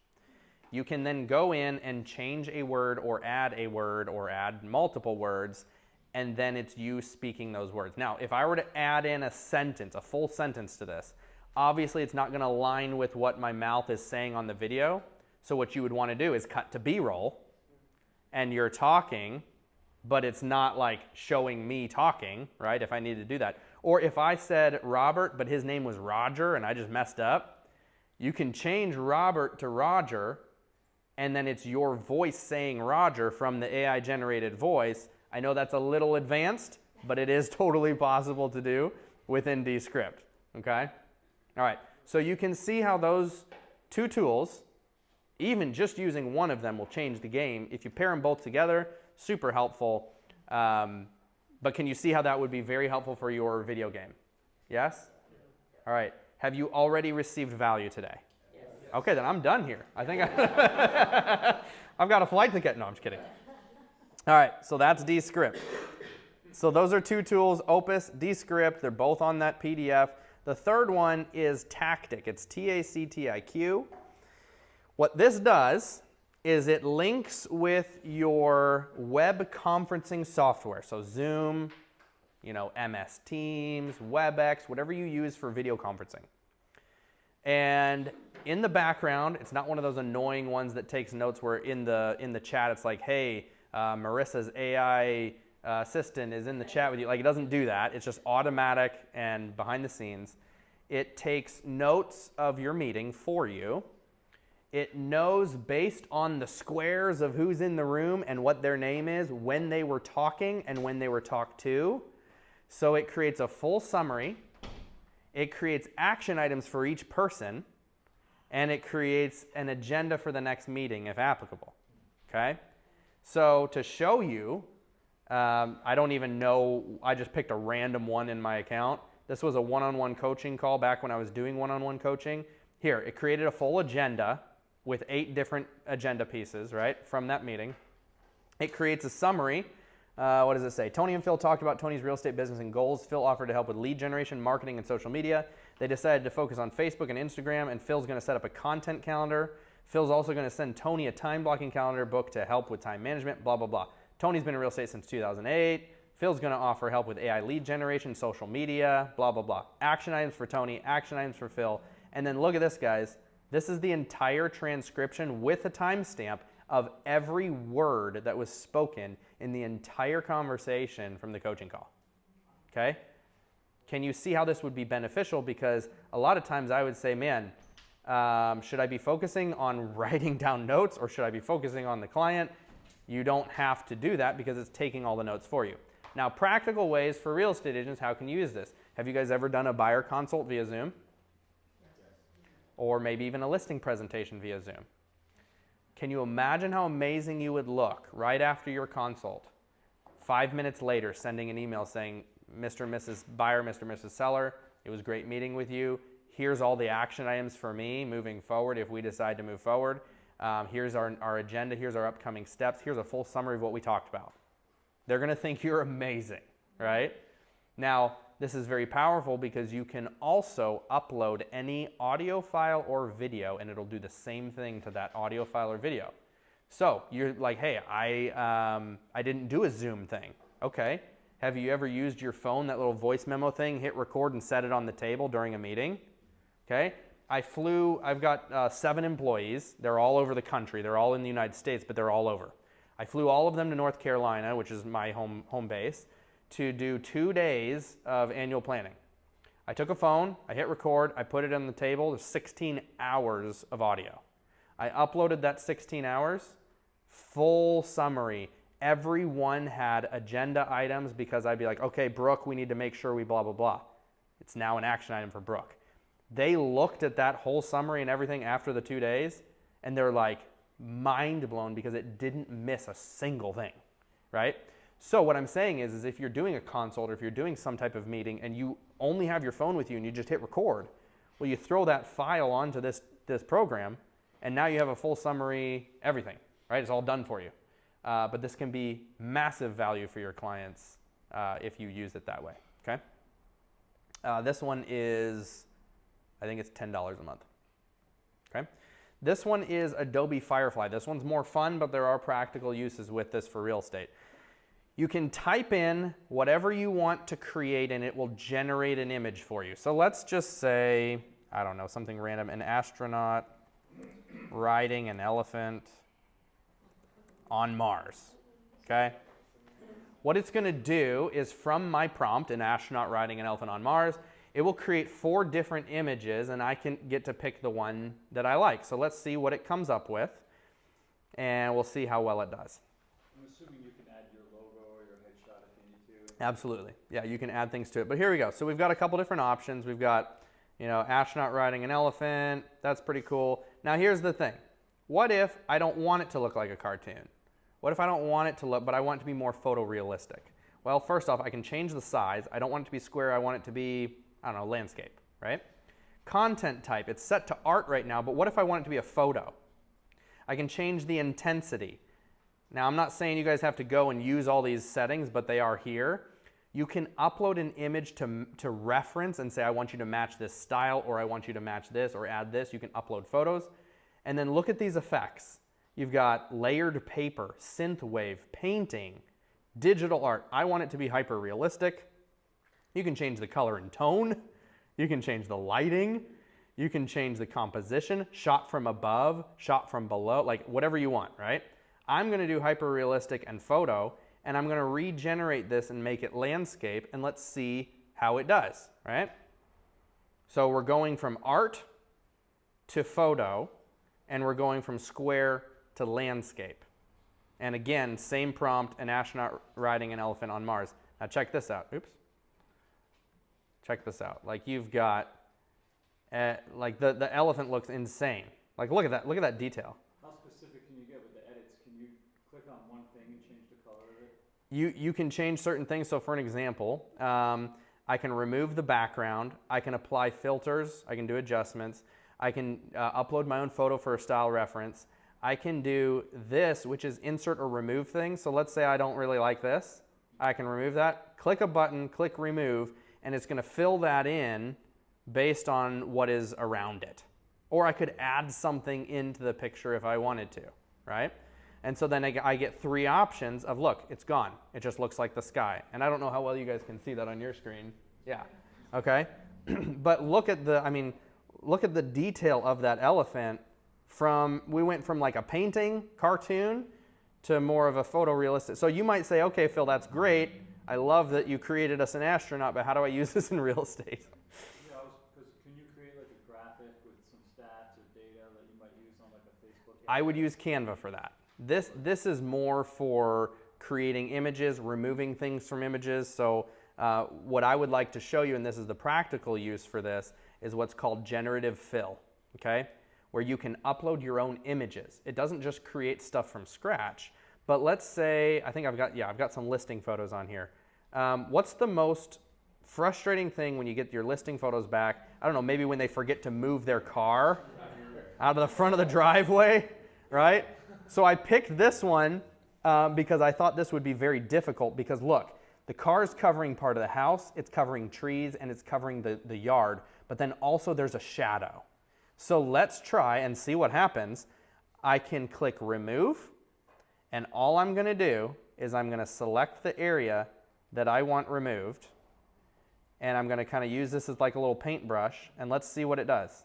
S2: You can then go in and change a word or add multiple words, and then it's you speaking those words. Now, if I were to add in a sentence, a full sentence to this, obviously it's not going to align with what my mouth is saying on the video. So what you would want to do is cut to B-roll, and you're talking, but it's not like showing me talking, right, if I needed to do that. Or if I said Robert, but his name was Roger, and I just messed up, you can change Robert to Roger, and then it's your voice saying Roger from the AI-generated voice. I know that's a little advanced, but it is totally possible to do within Descript, okay? All right, so you can see how those two tools, even just using one of them, will change the game. If you pair them both together, super helpful. But can you see how that would be very helpful for your video game? Yes? All right, have you already received value today? Okay, then I'm done here. I think I've got a flight to get. No, I'm just kidding. All right, so that's Descript. So those are two tools, Opus, Descript. They're both on that PDF. The third one is Tactic. It's Tactic. What this does is it links with your web conferencing software. So Zoom, MS Teams, WebEx, whatever you use for video conferencing. And in the background. It's not one of those annoying ones that takes notes where in the chat it's like, hey, Marissa's AI assistant is in the chat with you. Like, it doesn't do that. It's just automatic and behind the scenes. It takes notes of your meeting for you. It knows based on the squares of who's in the room and what their name is, when they were talking and when they were talked to. So it creates a full summary. It creates action items for each person. And it creates an agenda for the next meeting if applicable. Okay? So to show you, I don't even know, I just picked a random one in my account. This was a one-on-one coaching call back when I was doing one-on-one coaching. Here, it created a full agenda with 8 different agenda pieces, right, from that meeting. It creates a summary. What does it say? Tony and Phil talked about Tony's real estate business and goals. Phil offered to help with lead generation, marketing, and social media. They decided to focus on Facebook and Instagram, and Phil's going to set up a content calendar. Phil's also going to send Tony a time blocking calendar book to help with time management, blah, blah, blah. Tony's been in real estate since 2008. Phil's going to offer help with AI lead generation, social media, blah, blah, blah. Action items for Tony, action items for Phil. And then look at this, guys. This is the entire transcription with a timestamp of every word that was spoken in the entire conversation from the coaching call. Okay? Can you see how this would be beneficial? Because a lot of times I would say, man, should I be focusing on writing down notes or should I be focusing on the client? You don't have to do that because it's taking all the notes for you. Now, practical ways for real estate agents, how can you use this? Have you guys ever done a buyer consult via Zoom? Or maybe even a listing presentation via Zoom. Can you imagine how amazing you would look right after your consult, 5 minutes later, sending an email saying, Mr. and Mrs. Buyer, Mr. and Mrs. Seller, it was great meeting with you. Here's all the action items for me moving forward if we decide to move forward. Here's our agenda. Here's our upcoming steps. Here's a full summary of what we talked about. They're going to think you're amazing, right? Now, this is very powerful because you can also upload any audio file or video and it'll do the same thing to that audio file or video. So you're like, hey, I didn't do a Zoom thing. Okay. Have you ever used your phone, that little voice memo thing, hit record and set it on the table during a meeting? Okay. I've got 7 employees. They're all over the country. They're all in the United States, but they're all over. I flew all of them to North Carolina, which is my home base, to do 2 days of annual planning. I took a phone, I hit record, I put it on the table. There's 16 hours of audio. I uploaded that 16 hours, full summary. Everyone had agenda items because I'd be like, okay, Brooke, we need to make sure we blah, blah, blah. It's now an action item for Brooke. They looked at that whole summary and everything after the 2 days, and they're like mind blown because it didn't miss a single thing, right? So what I'm saying is if you're doing a consult or if you're doing some type of meeting and you only have your phone with you and you just hit record, well, you throw that file onto this program and now you have a full summary, everything, right? It's all done for you. But this can be massive value for your clients if you use it that way, okay? This one is, I think it's $10 a month, okay? This one is Adobe Firefly. This one's more fun, but there are practical uses with this for real estate. You can type in whatever you want to create and it will generate an image for you. So let's just say, I don't know, something random, an astronaut riding an elephant on Mars, okay? What it's gonna do is from my prompt, an astronaut riding an elephant on Mars, it will create 4 different images and I can get to pick the one that I like. So let's see what it comes up with and we'll see how well it does.
S5: I'm assuming you can add your logo or your headshot if you need to.
S2: Absolutely. Yeah, you can add things to it. But here we go. So we've got a couple different options. We've got, astronaut riding an elephant. That's pretty cool. Now here's the thing. What if I don't want it to look like a cartoon? What if I don't want it to look, but I want it to be more photorealistic? Well, first off, I can change the size. I don't want it to be square. I want it to be, landscape, right? Content type, it's set to art right now, but what if I want it to be a photo? I can change the intensity. Now, I'm not saying you guys have to go and use all these settings, but they are here. You can upload an image to reference and say, I want you to match this style, or I want you to match this, or add this. You can upload photos. And then look at these effects. You've got layered paper, synthwave, painting, digital art. I want it to be hyper realistic. You can change the color and tone. You can change the lighting. You can change the composition, shot from above, shot from below, like whatever you want, right? I'm gonna do hyper-realistic and photo, and I'm gonna regenerate this and make it landscape, and let's see how it does, right? So we're going from art to photo, and we're going from square to landscape. And again, same prompt, an astronaut riding an elephant on Mars. Now check this out, oops. Check this out, like you've got, like the elephant looks insane. Like look at that detail.
S5: How specific can you get with the edits? Can you click on one thing and change the color of it?
S2: You can change certain things. So for an example, I can remove the background. I can apply filters. I can do adjustments. I can upload my own photo for a style reference. I can do this, which is insert or remove things. So let's say I don't really like this. I can remove that. Click a button, click remove, and it's going to fill that in based on what is around it. Or I could add something into the picture if I wanted to, right? And so then I get 3 options of, look, it's gone. It just looks like the sky. And I don't know how well you guys can see that on your screen. Yeah, okay? But look at the detail of that elephant. We went from like a painting, cartoon, to more of a photorealistic. So you might say, okay, Phil, that's great. I love that you created us an astronaut, but how do I use this in real estate?
S5: Yeah, because can you create like a graphic with some stats or data that you might use on like a Facebook ad?
S2: I would use Canva for that. This is more for creating images, removing things from images. So what I would like to show you, and this is the practical use for this, is what's called generative fill, okay? Where you can upload your own images. It doesn't just create stuff from scratch, but let's say, I think I've got some listing photos on here. What's the most frustrating thing when you get your listing photos back? I don't know, maybe when they forget to move their car out of the front of the driveway, right? So I picked this one because I thought this would be very difficult because look, the car's covering part of the house, it's covering trees, and it's covering the yard, but then also there's a shadow. So let's try and see what happens. I can click remove, and all I'm going to do is I'm going to select the area that I want removed, and I'm going to kind of use this as like a little paintbrush, and let's see what it does.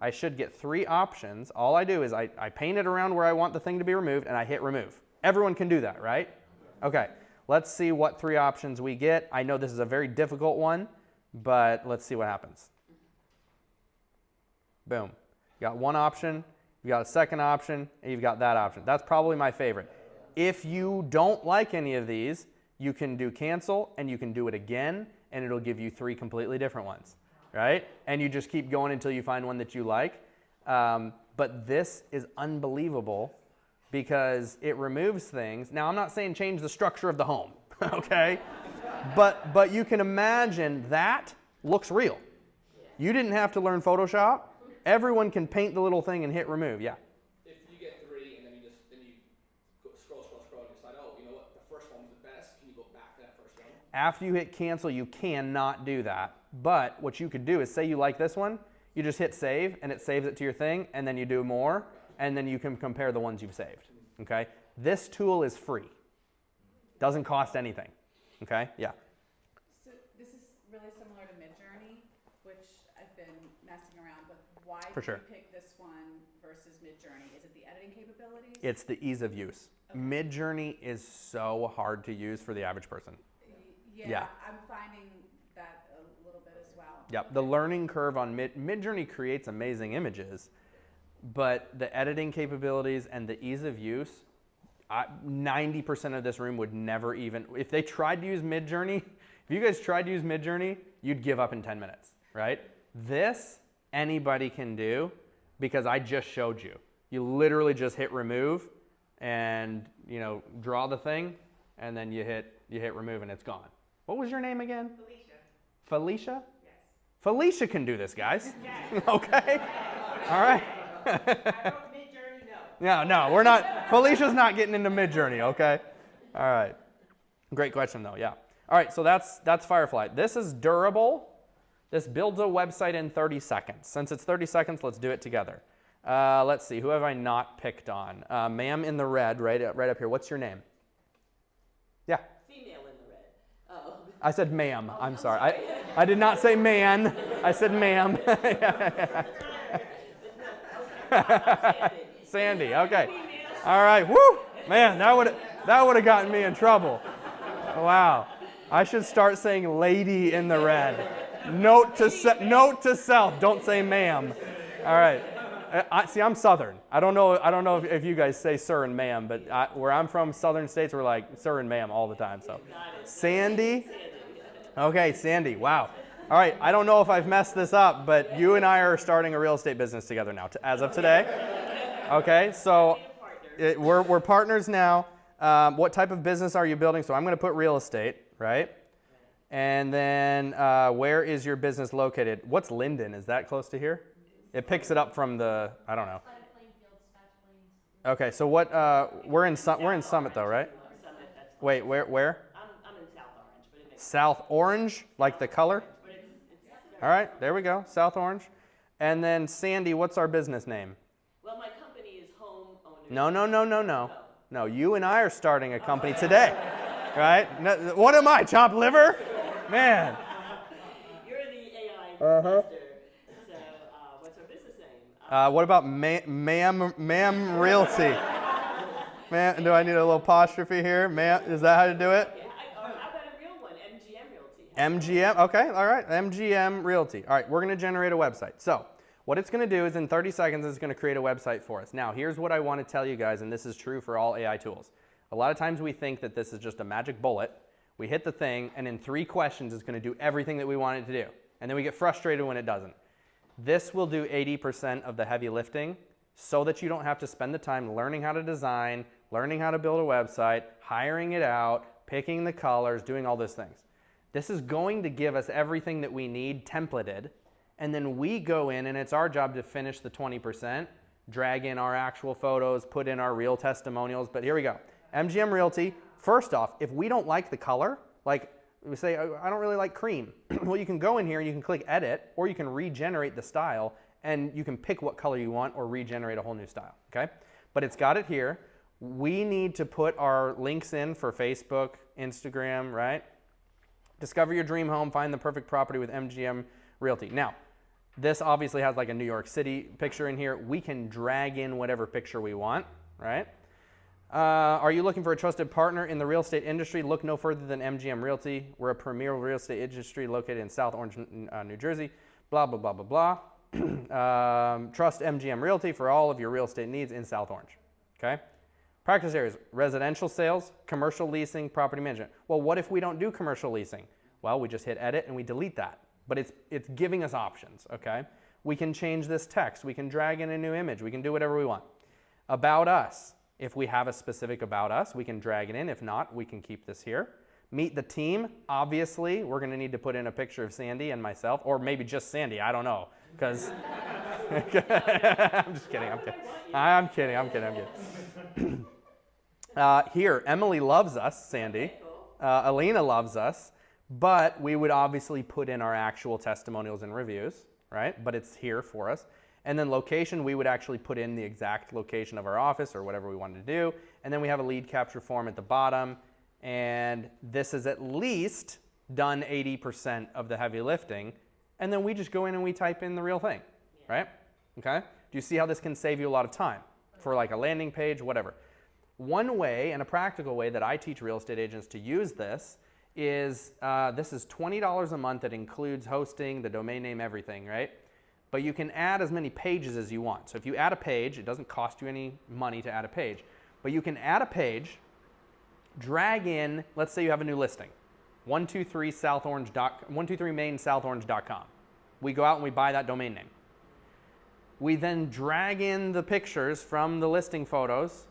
S2: I should get 3 options. All I do is I paint it around where I want the thing to be removed, and I hit remove. Everyone can do that, right? Okay, let's see what 3 options we get. I know this is a very difficult one, but let's see what happens. Boom. You got 1 option, you got a second option, and you've got that option. That's probably my favorite. If you don't like any of these, you can do cancel, and you can do it again, and it'll give you 3 completely different ones, right? And you just keep going until you find one that you like. But this is unbelievable because it removes things. Now, I'm not saying change the structure of the home, okay? But you can imagine that looks real. You didn't have to learn Photoshop. Everyone can paint the little thing and hit remove, yeah.
S4: If you get 3 and then you go scroll and decide, oh, you know what, the first one was the best, can you go back to that first one?
S2: After you hit cancel, you cannot do that. But what you could do is say you like this one, you just hit save and it saves it to your thing, and then you do more, and then you can compare the ones you've saved, okay? This tool is free. Doesn't cost anything, okay? Yeah.
S7: So this is really similar to Midjourney, which I've been messing around with. Why
S2: For
S7: did
S2: sure.
S7: you pick this one versus Midjourney? Is it the editing capabilities?
S2: It's the ease of use.
S7: Okay.
S2: Midjourney is so hard to use for the average person. Yeah.
S7: I'm finding that a little bit as well.
S2: Yep, the learning curve on Midjourney creates amazing images, but the editing capabilities and the ease of use, 90% of this room would never even, if they tried to use Midjourney, if you guys tried to use Midjourney, you'd give up in 10 minutes, right? This, anybody can do because I just showed you. You literally just hit remove and, you know, draw the thing, and then you hit remove and it's gone. What was your name again?
S7: Felicia.
S2: Felicia?
S7: Yes.
S2: Felicia can do this, guys.
S7: Yes.
S2: Okay? All right.
S7: I wrote Midjourney, no.
S2: No, we're not. Felicia's not getting into Midjourney, okay? All right. Great question, though, yeah. All right, so that's Firefly. This is durable. This builds a website in 30 seconds. Since it's 30 seconds, let's do it together. Let's see, who have I not picked on? Ma'am in the red, right up here. What's your name? Yeah.
S8: Female in the red. Oh.
S2: I said ma'am. I'm sorry. I did not say man. I said ma'am. Sandy. Okay. All right. Woo. Man, that would have gotten me in trouble. Wow. I should start saying lady in the red. Note to self. Don't say ma'am. All right. See, I'm Southern. I don't know if you guys say sir and ma'am, but where I'm from, Southern states, we're like sir and ma'am all the time. So, Sandy. Okay, Sandy. Wow. All right. I don't know if I've messed this up, but you and I are starting a real estate business together now, as of today. Okay. So, we're partners now. What type of business are you building? So I'm going to put real estate, right? And then where is your business located? What's Linden? Is that close to here? It picks it up from the, I don't know. Okay, so what, we're in Summit though, right? Wait, where?
S8: I'm in South Orange, but it makes
S2: South Orange, like the color? All right, there we go, South Orange. And then Sandy, what's our business name?
S8: well, my company is Home Owners.
S2: No. No, you and I are starting a company today, right? No, what am I, chopped liver? Man.
S8: You're the AI investor. So, what's our business name?
S2: What about ma'am Realty? Ma'am, do I need a little apostrophe here? Ma'am, is that how to do it?
S8: Yeah, how about a real one? MGM Realty.
S2: MGM, okay, all right, MGM Realty. All right, we're gonna generate a website. So, what it's going to do is in 30 seconds, it's going to create a website for us. Now, here's what I want to tell you guys, and this is true for all AI tools. A lot of times we think that this is just a magic bullet. We hit the thing, and in 3 questions, it's going to do everything that we want it to do. And then we get frustrated when it doesn't. This will do 80% of the heavy lifting so that you don't have to spend the time learning how to design, learning how to build a website, hiring it out, picking the colors, doing all those things. This is going to give us everything that we need templated. And then we go in, and it's our job to finish the 20%, drag in our actual photos, put in our real testimonials. But here we go. MGM Realty, first off, if we don't like the color, like we say, I don't really like cream. Well, you can go in here and you can click edit, or you can regenerate the style, and you can pick what color you want or regenerate a whole new style, okay? But it's got it here. We need to put our links in for Facebook, Instagram, right? Discover your dream home, find the perfect property with MGM Realty. Now, this obviously has like a New York City picture in here. We can drag in whatever picture we want, right? Are you looking for a trusted partner in the real estate industry? Look no further than MGM Realty. We're a premier real estate industry located in South Orange, New Jersey. Blah, blah, blah, blah, blah. Trust MGM Realty for all of your real estate needs in South Orange, okay? Practice areas, residential sales, commercial leasing, property management. Well, what if we don't do commercial leasing? Well, we just hit edit and we delete that. But it's giving us options, okay? We can change this text. We can drag in a new image. We can do whatever we want. About us. If we have a specific about us, we can drag it in. If not, we can keep this here. Meet the team. Obviously, we're going to need to put in a picture of Sandy and myself, or maybe just Sandy. I don't know, because I'm just kidding. I'm kidding. Here, Emily loves us, Sandy. Alina loves us. But we would obviously put in our actual testimonials and reviews, right? But it's here for us. And then location, we would actually put in the exact location of our office or whatever we wanted to do. And then we have a lead capture form at the bottom. And this is at least done 80% of the heavy lifting. And then we just go in and we type in the real thing, right? Okay? Do you see how this can save you a lot of time for like a landing page, whatever? One way, and a practical way that I teach real estate agents to use this is this is $20 a month that includes hosting, the domain name, everything, right? But you can add as many pages as you want. So if you add a page, it doesn't cost you any money to add a page, but you can add a page, drag in, let's say you have a new listing, 123mainsouthOrange.com. We go out and we buy that domain name. We then drag in the pictures from the listing photos.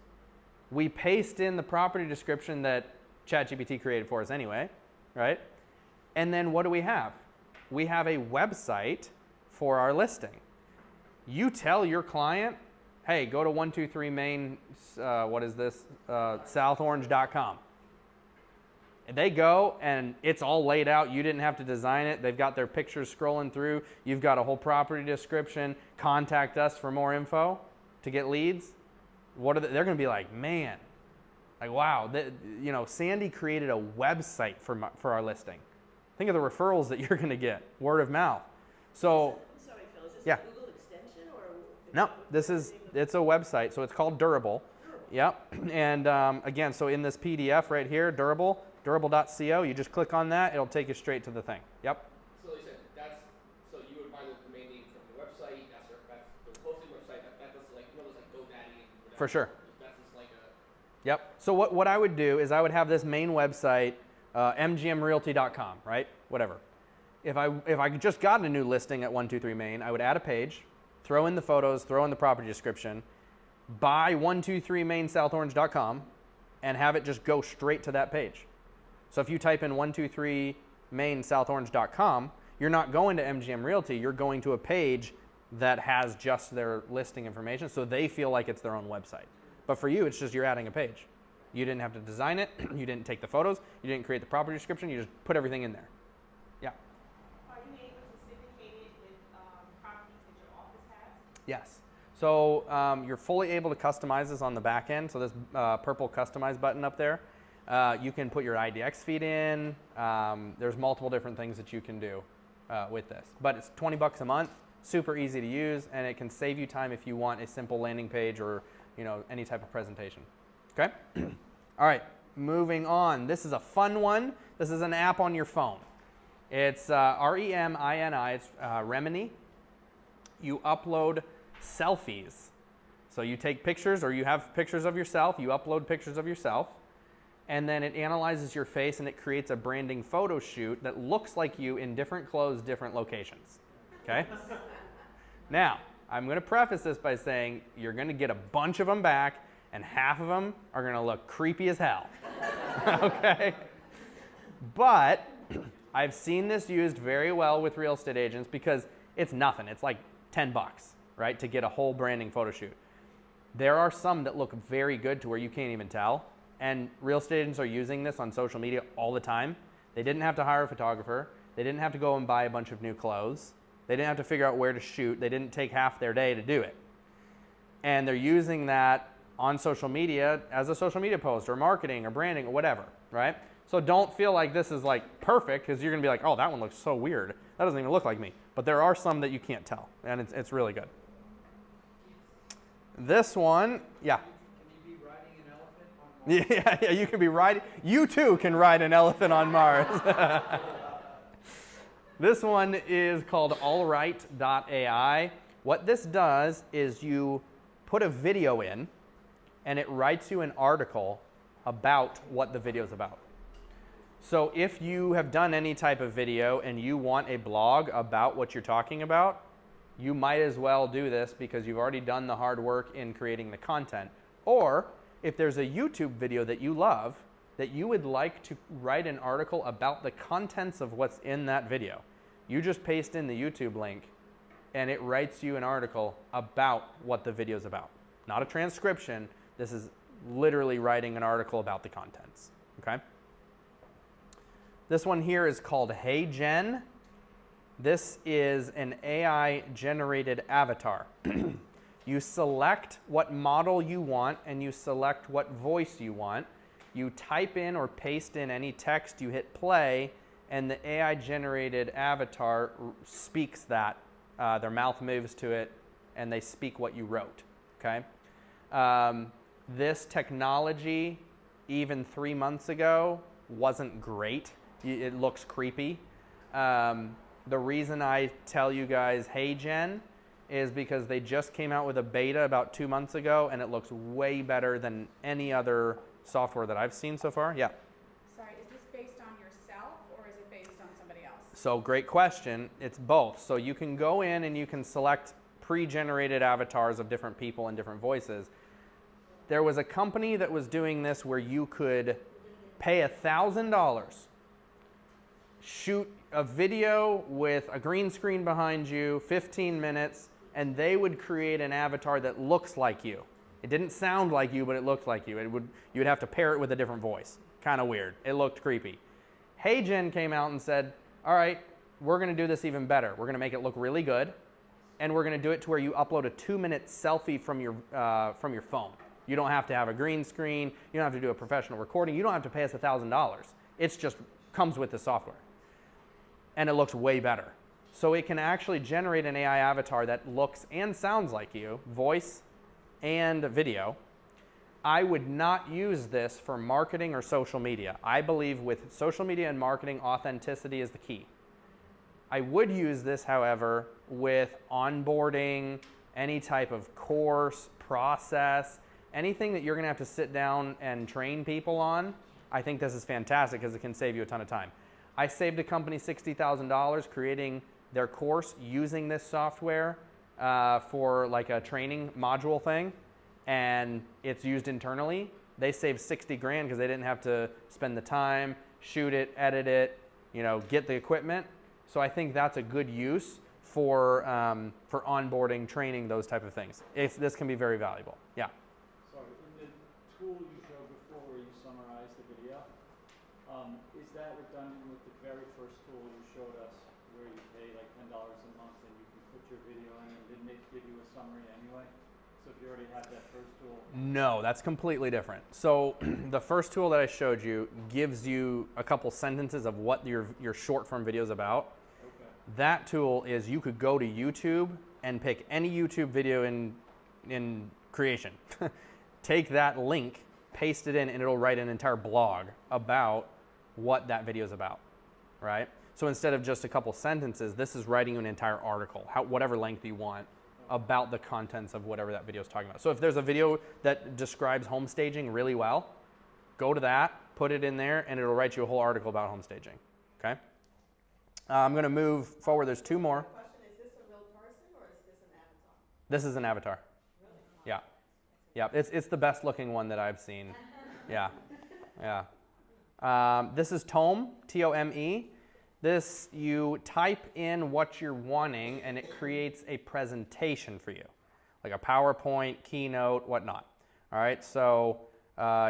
S2: We paste in the property description that ChatGPT created for us anyway, right? And then what do we have? We have a website for our listing. You tell your client, hey, go to 123main, southorange.com. And they go and it's all laid out. You didn't have to design it. They've got their pictures scrolling through. You've got a whole property description. Contact us for more info to get leads. They're going to be like, man, like, wow, Sandy created a website for our listing. Think of the referrals that you're going to get, word of mouth. So,
S8: I'm sorry, Phil, is this
S2: yeah.
S8: a Google extension or?
S2: No, it's a website, so it's called Durable. Yep, and again, so in this PDF right here, durable.co, you just click on that, it'll take you straight to the thing. Yep.
S4: So you said so you would buy the domain name from the website, that's the hosting website, that's like, you know, there's like GoDaddy and whatever.
S2: For sure.
S4: That's just like a.
S2: Yep. So what I would do is I would have this main website, mgmrealty.com, right? Whatever. If I just got a new listing at 123 Main, I would add a page, throw in the photos, throw in the property description, buy 123mainsouthorange.com, and have it just go straight to that page. So if you type in 123mainsouthorange.com, you're not going to MGM Realty, you're going to a page that has just their listing information, so they feel like it's their own website. But for you, it's just you're adding a page. You didn't have to design it, you didn't take the photos, you didn't create the property description, you just put everything in there. Yeah?
S9: Are you able to syndicate it with properties that your office has?
S2: Yes. So you're fully able to customize this on the back end. So this purple customize button up there, you can put your IDX feed in. There's multiple different things that you can do with this. But it's $20 a month, super easy to use, and it can save you time if you want a simple landing page or any type of presentation. Okay? All right, moving on. This is a fun one. This is an app on your phone. It's REMINI, it's Remini. You upload selfies. So you take pictures, or you have pictures of yourself, you upload pictures of yourself, and then it analyzes your face and it creates a branding photo shoot that looks like you in different clothes, different locations. Okay? Now, I'm going to preface this by saying you're going to get a bunch of them back, and half of them are going to look creepy as hell. Okay? But I've seen this used very well with real estate agents because it's nothing. It's like $10, right, to get a whole branding photo shoot. There are some that look very good to where you can't even tell, and real estate agents are using this on social media all the time. They didn't have to hire a photographer. They didn't have to go and buy a bunch of new clothes. They didn't have to figure out where to shoot. They didn't take half their day to do it. And they're using that on social media as a social media post or marketing or branding or whatever, right? So don't feel like this is like perfect, because you're going to be like, oh, that one looks so weird. That doesn't even look like me. But there are some that you can't tell, and it's really good. This one, yeah.
S3: Can you be riding an elephant on Mars?
S2: Yeah, you can be riding. You too can ride an elephant on Mars. This one is called allright.ai. What this does is you put a video in, and it writes you an article about what the video is about. So if you have done any type of video and you want a blog about what you're talking about, you might as well do this because you've already done the hard work in creating the content. Or if there's a YouTube video that you love that you would like to write an article about the contents of what's in that video, you just paste in the YouTube link and it writes you an article about what the video is about. Not a transcription. This is literally writing an article about the contents. Okay? This one here is called HeyGen. This is an AI-generated avatar. You select what model you want and you select what voice you want. You type in or paste in any text, you hit play, and the AI-generated avatar speaks that. Their mouth moves to it, and they speak what you wrote. Okay? This technology, even 3 months ago, wasn't great. It looks creepy. The reason I tell you guys HeyGen is because they just came out with a beta about 2 months ago, and it looks way better than any other software that I've seen so far. Yeah?
S7: Sorry, is this based on yourself or is it based on somebody else?
S2: So great question. It's both. So you can go in and you can select pre-generated avatars of different people and different voices. There was a company that was doing this where you could pay $1,000, shoot a video with a green screen behind you, 15 minutes, and they would create an avatar that looks like you. It didn't sound like you, but it looked like you. You would have to pair it with a different voice. Kind of weird. It looked creepy. HeyGen came out and said, all right, we're going to do this even better. We're going to make it look really good, and we're going to do it to where you upload a 2-minute selfie from your phone. You don't have to have a green screen. You don't have to do a professional recording. You don't have to pay us $1,000. It's just comes with the software. and it looks way better. So it can actually generate an AI avatar that looks and sounds like you, voice and video. I would not use this for marketing or social media. I believe with social media and marketing, authenticity is the key. I would use this, however, with onboarding, any type of course, process, anything that you're gonna have to sit down and train people on. I think this is fantastic because it can save you a ton of time. I saved a company $60,000 creating their course using this software for like a training module thing, and it's used internally. They saved 60 grand because they didn't have to spend the time, shoot it, edit it, get the equipment. So I think that's a good use for onboarding, training, those type of things. This can be very valuable. Yeah.
S5: Sorry, in the tool you showed before where you summarized the video, is that redundant with the very first tool you showed us where you pay like $10 a month and you can put your video in, and didn't it give you a summary anyway? So if you already had that first tool?
S2: No, that's completely different. So the first tool that I showed you gives you a couple sentences of what your short form video is about.
S5: Okay.
S2: That tool is you could go to YouTube and pick any YouTube video in creation. Take that link, paste it in, and it'll write an entire blog about what that video is about, right? So instead of just a couple sentences, this is writing you an entire article, whatever length you want, about the contents of whatever that video is talking about. So if there's a video that describes home staging really well, go to that, put it in there, and it'll write you a whole article about home staging, okay? I'm gonna move forward, there's two more.
S8: Question, is this a real person or is this an avatar?
S2: This is an avatar.
S8: Really?
S2: Yeah. Yeah, it's the best looking one that I've seen. Yeah, yeah. This is Tome, T-O-M-E. This, you type in what you're wanting and it creates a presentation for you, like a PowerPoint, keynote, whatnot. All right, so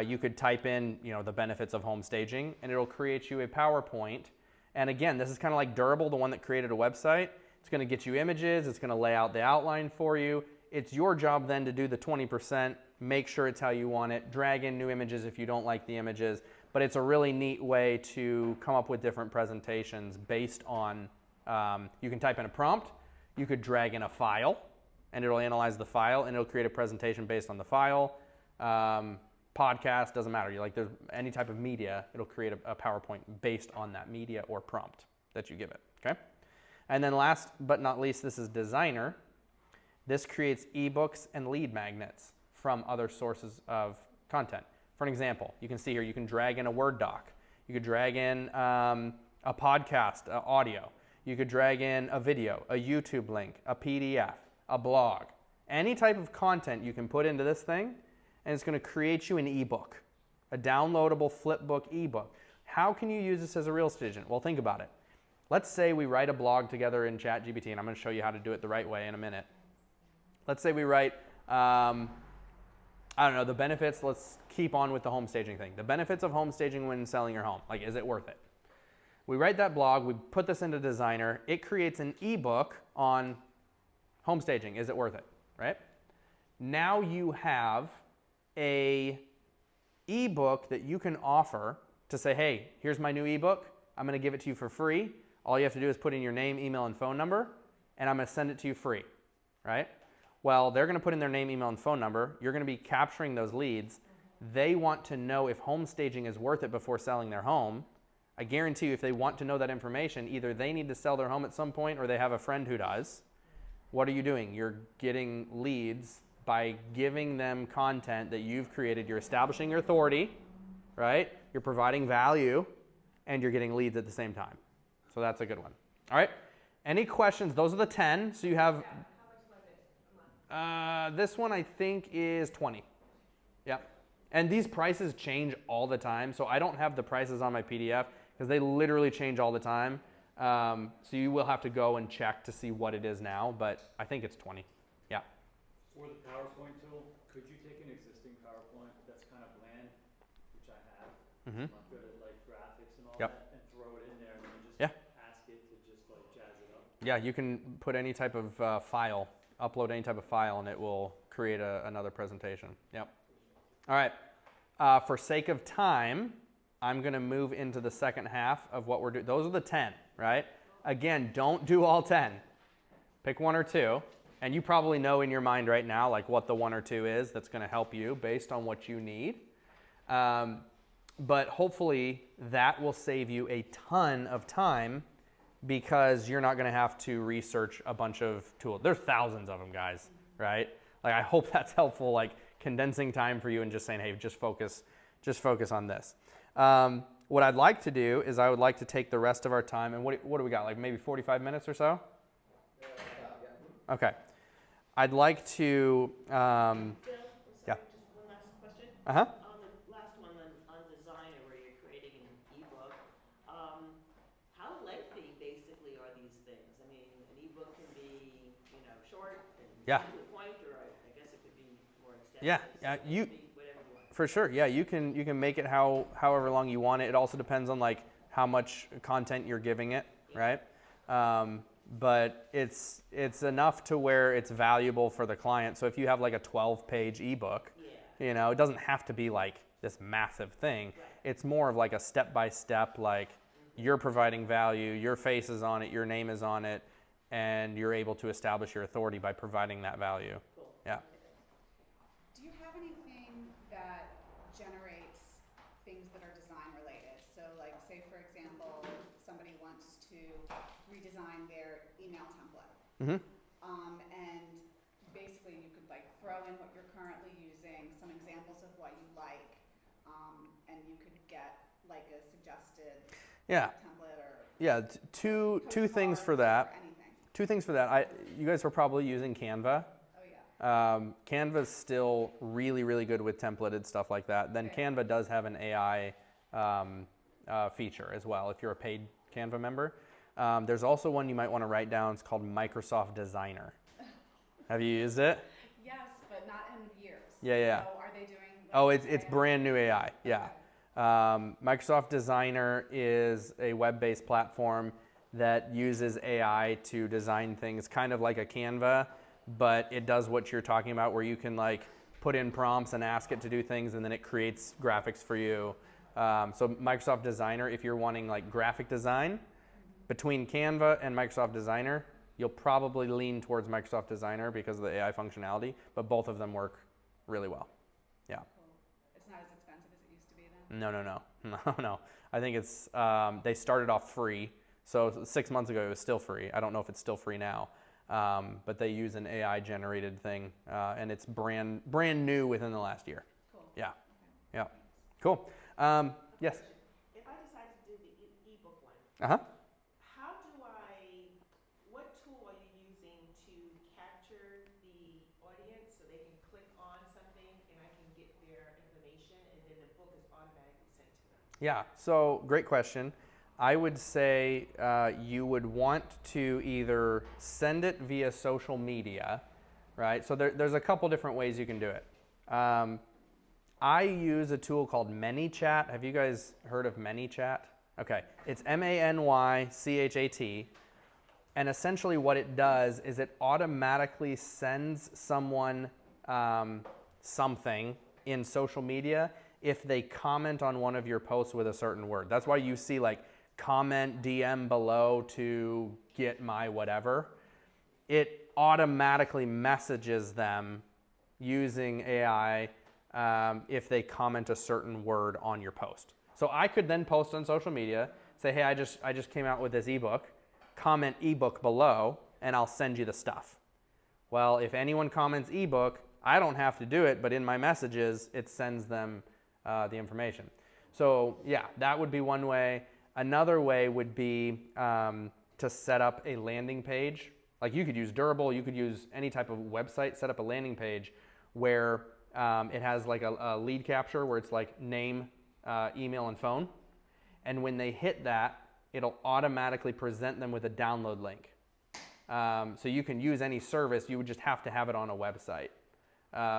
S2: you could type in, the benefits of home staging and it'll create you a PowerPoint. And again, this is kind of like Durable, the one that created a website. It's gonna get you images, it's gonna lay out the outline for you. It's your job then to do the 20%, make sure it's how you want it, drag in new images if you don't like the images, but it's a really neat way to come up with different presentations based on, you can type in a prompt, you could drag in a file, and it'll analyze the file, and it'll create a presentation based on the file. Podcast, doesn't matter, there's any type of media, it'll create a PowerPoint based on that media or prompt that you give it, okay? And then last but not least, this is Designer. This creates ebooks and lead magnets from other sources of content. For an example, you can see here, you can drag in a Word doc. You could drag in a podcast, audio. You could drag in a video, a YouTube link, a PDF, a blog. Any type of content you can put into this thing, and it's going to create you an ebook, a downloadable flipbook ebook. How can you use this as a real estate agent? Well, think about it. Let's say we write a blog together in ChatGPT, and I'm going to show you how to do it the right way in a minute. Let's say we write, I don't know, the benefits, let's keep on with the home staging thing. The benefits of home staging when selling your home. Is it worth it? We write that blog, we put this into Designer, it creates an ebook on home staging. Is it worth it, right? Now you have a ebook that you can offer to say, hey, here's my new ebook. I'm gonna give it to you for free. All you have to do is put in your name, email, and phone number, and I'm gonna send it to you free, right? Well, they're gonna put in their name, email, and phone number. You're gonna be capturing those leads. They want to know if home staging is worth it before selling their home. I guarantee you if they want to know that information, either they need to sell their home at some point or they have a friend who does. What are you doing? You're getting leads by giving them content that you've created. You're establishing your authority, right? You're providing value, and you're getting leads at the same time. So that's a good one. All right, any questions? Those are the 10. So you have, this one I think is 20. Yep. And these prices change all the time. So I don't have the prices on my PDF because they literally change all the time. So you will have to go and check to see what it is now, but I think it's 20. Yeah.
S5: For the PowerPoint tool, could you take an existing PowerPoint that's kind of bland, which I have, I'm not good at graphics and all that, and throw it in there and then just ask it to just jazz it up?
S2: Yeah, you can put any type of file, upload any type of file, and it will create another presentation. Yep. All right. For sake of time, I'm going to move into the second half of what we're doing. Those are the 10, right? again, don't do all 10. Pick 1 or 2. And you probably know in your mind right now like what the 1 or 2 is that's going to help you based on what you need. But hopefully that will save you a ton of time because you're not going to have to research a bunch of tools. There's thousands of them, guys, right? Like I hope that's helpful, like condensing time for you and just saying, hey, just focus on this. What I'd like to do is I would like to take the rest of our time, and what do we got, like maybe 45 minutes or so? Okay. I'd like to,
S8: Bill, I'm sorry,
S2: yeah.
S8: just one last question.
S2: Uh-huh.
S8: On the last one on designer where you're creating an ebook, how lengthy basically are these things? I mean, an ebook can be, short and
S2: Yeah.
S8: to the point, or I guess it could be more extensive.
S2: Yeah,
S8: So it
S2: you,
S8: could be whatever you want.
S2: for sure. Yeah, you can make it however long you want it. It also depends on like how much content you're giving it, right? But it's enough to where it's valuable for the client. So if you have like a 12-page ebook, it doesn't have to be like this massive thing.
S8: Right.
S2: It's more of like a step-by-step, like you're providing value, your face is on it, your name is on it, and you're able to establish your authority by providing that value.
S8: Cool.
S2: Yeah.
S7: Do you have anything that generates things that are design related? So like say for example, somebody wants to redesign their email template.
S2: Mm-hmm.
S7: And basically you could like throw in what you're currently using, some examples of what you like, and you could get like a suggested template or
S2: two things for
S7: postcards
S2: that.
S7: or anything.
S2: 2 things for that. You guys are probably using Canva.
S7: Oh yeah.
S2: Canva's still really, really good with templated stuff like that. Then
S7: Okay.
S2: Canva does have an AI feature as well if you're a paid Canva member. There's also one you might want to write down. It's called Microsoft Designer. Have you used it?
S7: Yes, but not in years.
S2: Yeah.
S7: So are they doing?
S2: Oh, it's brand new AI. Yeah. Microsoft Designer is a web-based platform that uses AI to design things kind of like a Canva, but it does what you're talking about where you can like put in prompts and ask it to do things and then it creates graphics for you. So Microsoft Designer, if you're wanting like graphic design, between Canva and Microsoft Designer, you'll probably lean towards Microsoft Designer because of the AI functionality, but both of them work really well. Yeah.
S7: Cool. It's not as expensive as it used to be then?
S2: No. I think it's, they started off free. So 6 months ago, it was still free. I don't know if it's still free now, but they use an AI generated thing, and it's brand new within the last year.
S7: Cool.
S2: Yeah.
S7: Okay.
S2: Yeah. Cool. Yes.
S8: If I decide to do the ebook one,
S2: Uh-huh.
S8: what tool are you using to capture the audience so they can click on something and I can get their information and then the book is automatically sent to them?
S2: Yeah, so great question. I would say you would want to either send it via social media, right? So there's a couple different ways you can do it. I use a tool called ManyChat. Have you guys heard of ManyChat? Okay, it's ManyChat. And essentially what it does is it automatically sends someone something in social media if they comment on one of your posts with a certain word. That's why you see like comment DM below to get my whatever. It automatically messages them using AI if they comment a certain word on your post. So I could then post on social media, say, hey, I just came out with this ebook, comment ebook below, and I'll send you the stuff. Well, if anyone comments ebook, I don't have to do it, but in my messages, it sends them the information. So yeah, that would be one way. Another way would be to set up a landing page. Like you could use Durable, you could use any type of website, set up a landing page where it has like a lead capture where it's like name, email, and phone. And when they hit that, it'll automatically present them with a download link. So you can use any service, you would just have to have it on a website.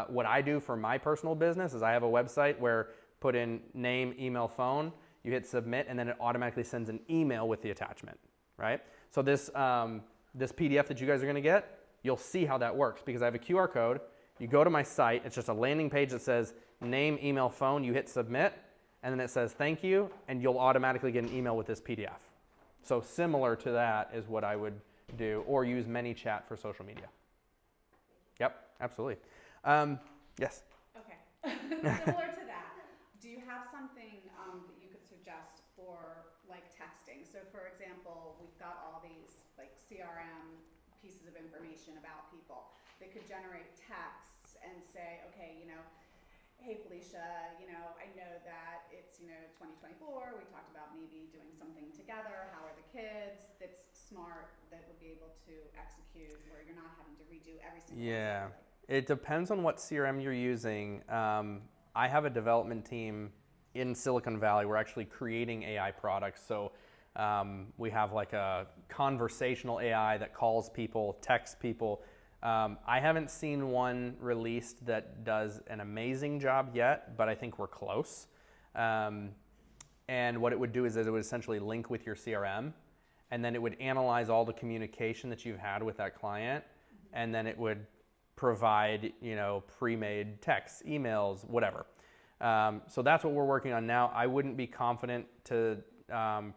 S2: What I do for my personal business is I have a website where put in name, email, phone, you hit submit, and then it automatically sends an email with the attachment, right? So this PDF that you guys are gonna get, you'll see how that works because I have a QR code. You go to my site, it's just a landing page that says name, email, phone, you hit submit, and then it says thank you, and you'll automatically get an email with this PDF. So similar to that is what I would do, or use ManyChat for social media. Yep, absolutely. Yes.
S7: Okay. Similar to that, do you have something that you could suggest for like texting? So for example, we've got all these like CRM pieces of information about people that could generate texts and say, okay, you know, hey Felicia, you know, I know that it's, you know, 2024, we talked about maybe doing something together, how are the kids, that's smart, that would be able to execute where you're not having to redo every single
S2: Yeah,
S7: assembly.
S2: it depends on what CRM you're using. I have a development team in Silicon Valley. We're actually creating AI products. So we have like a conversational AI that calls people, texts people. I haven't seen one released that does an amazing job yet, but I think we're close. And what it would do is it would essentially link with your CRM, and then it would analyze all the communication that you've had with that client, and then it would provide, you know, pre-made texts, emails, whatever. So that's what we're working on now. I wouldn't be confident to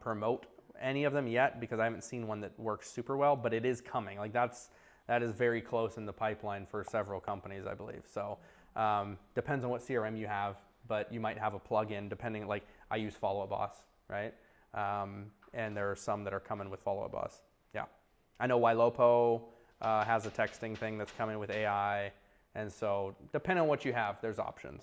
S2: promote any of them yet because I haven't seen one that works super well, but it is coming. Like that is very close in the pipeline for several companies, I believe. So depends on what CRM you have, but you might have a plugin depending, like I use Follow Up Boss, right? And there are some that are coming with Follow Up Boss. Yeah. I know Ylopo has a texting thing that's coming with AI. And so depending on what you have, there's options.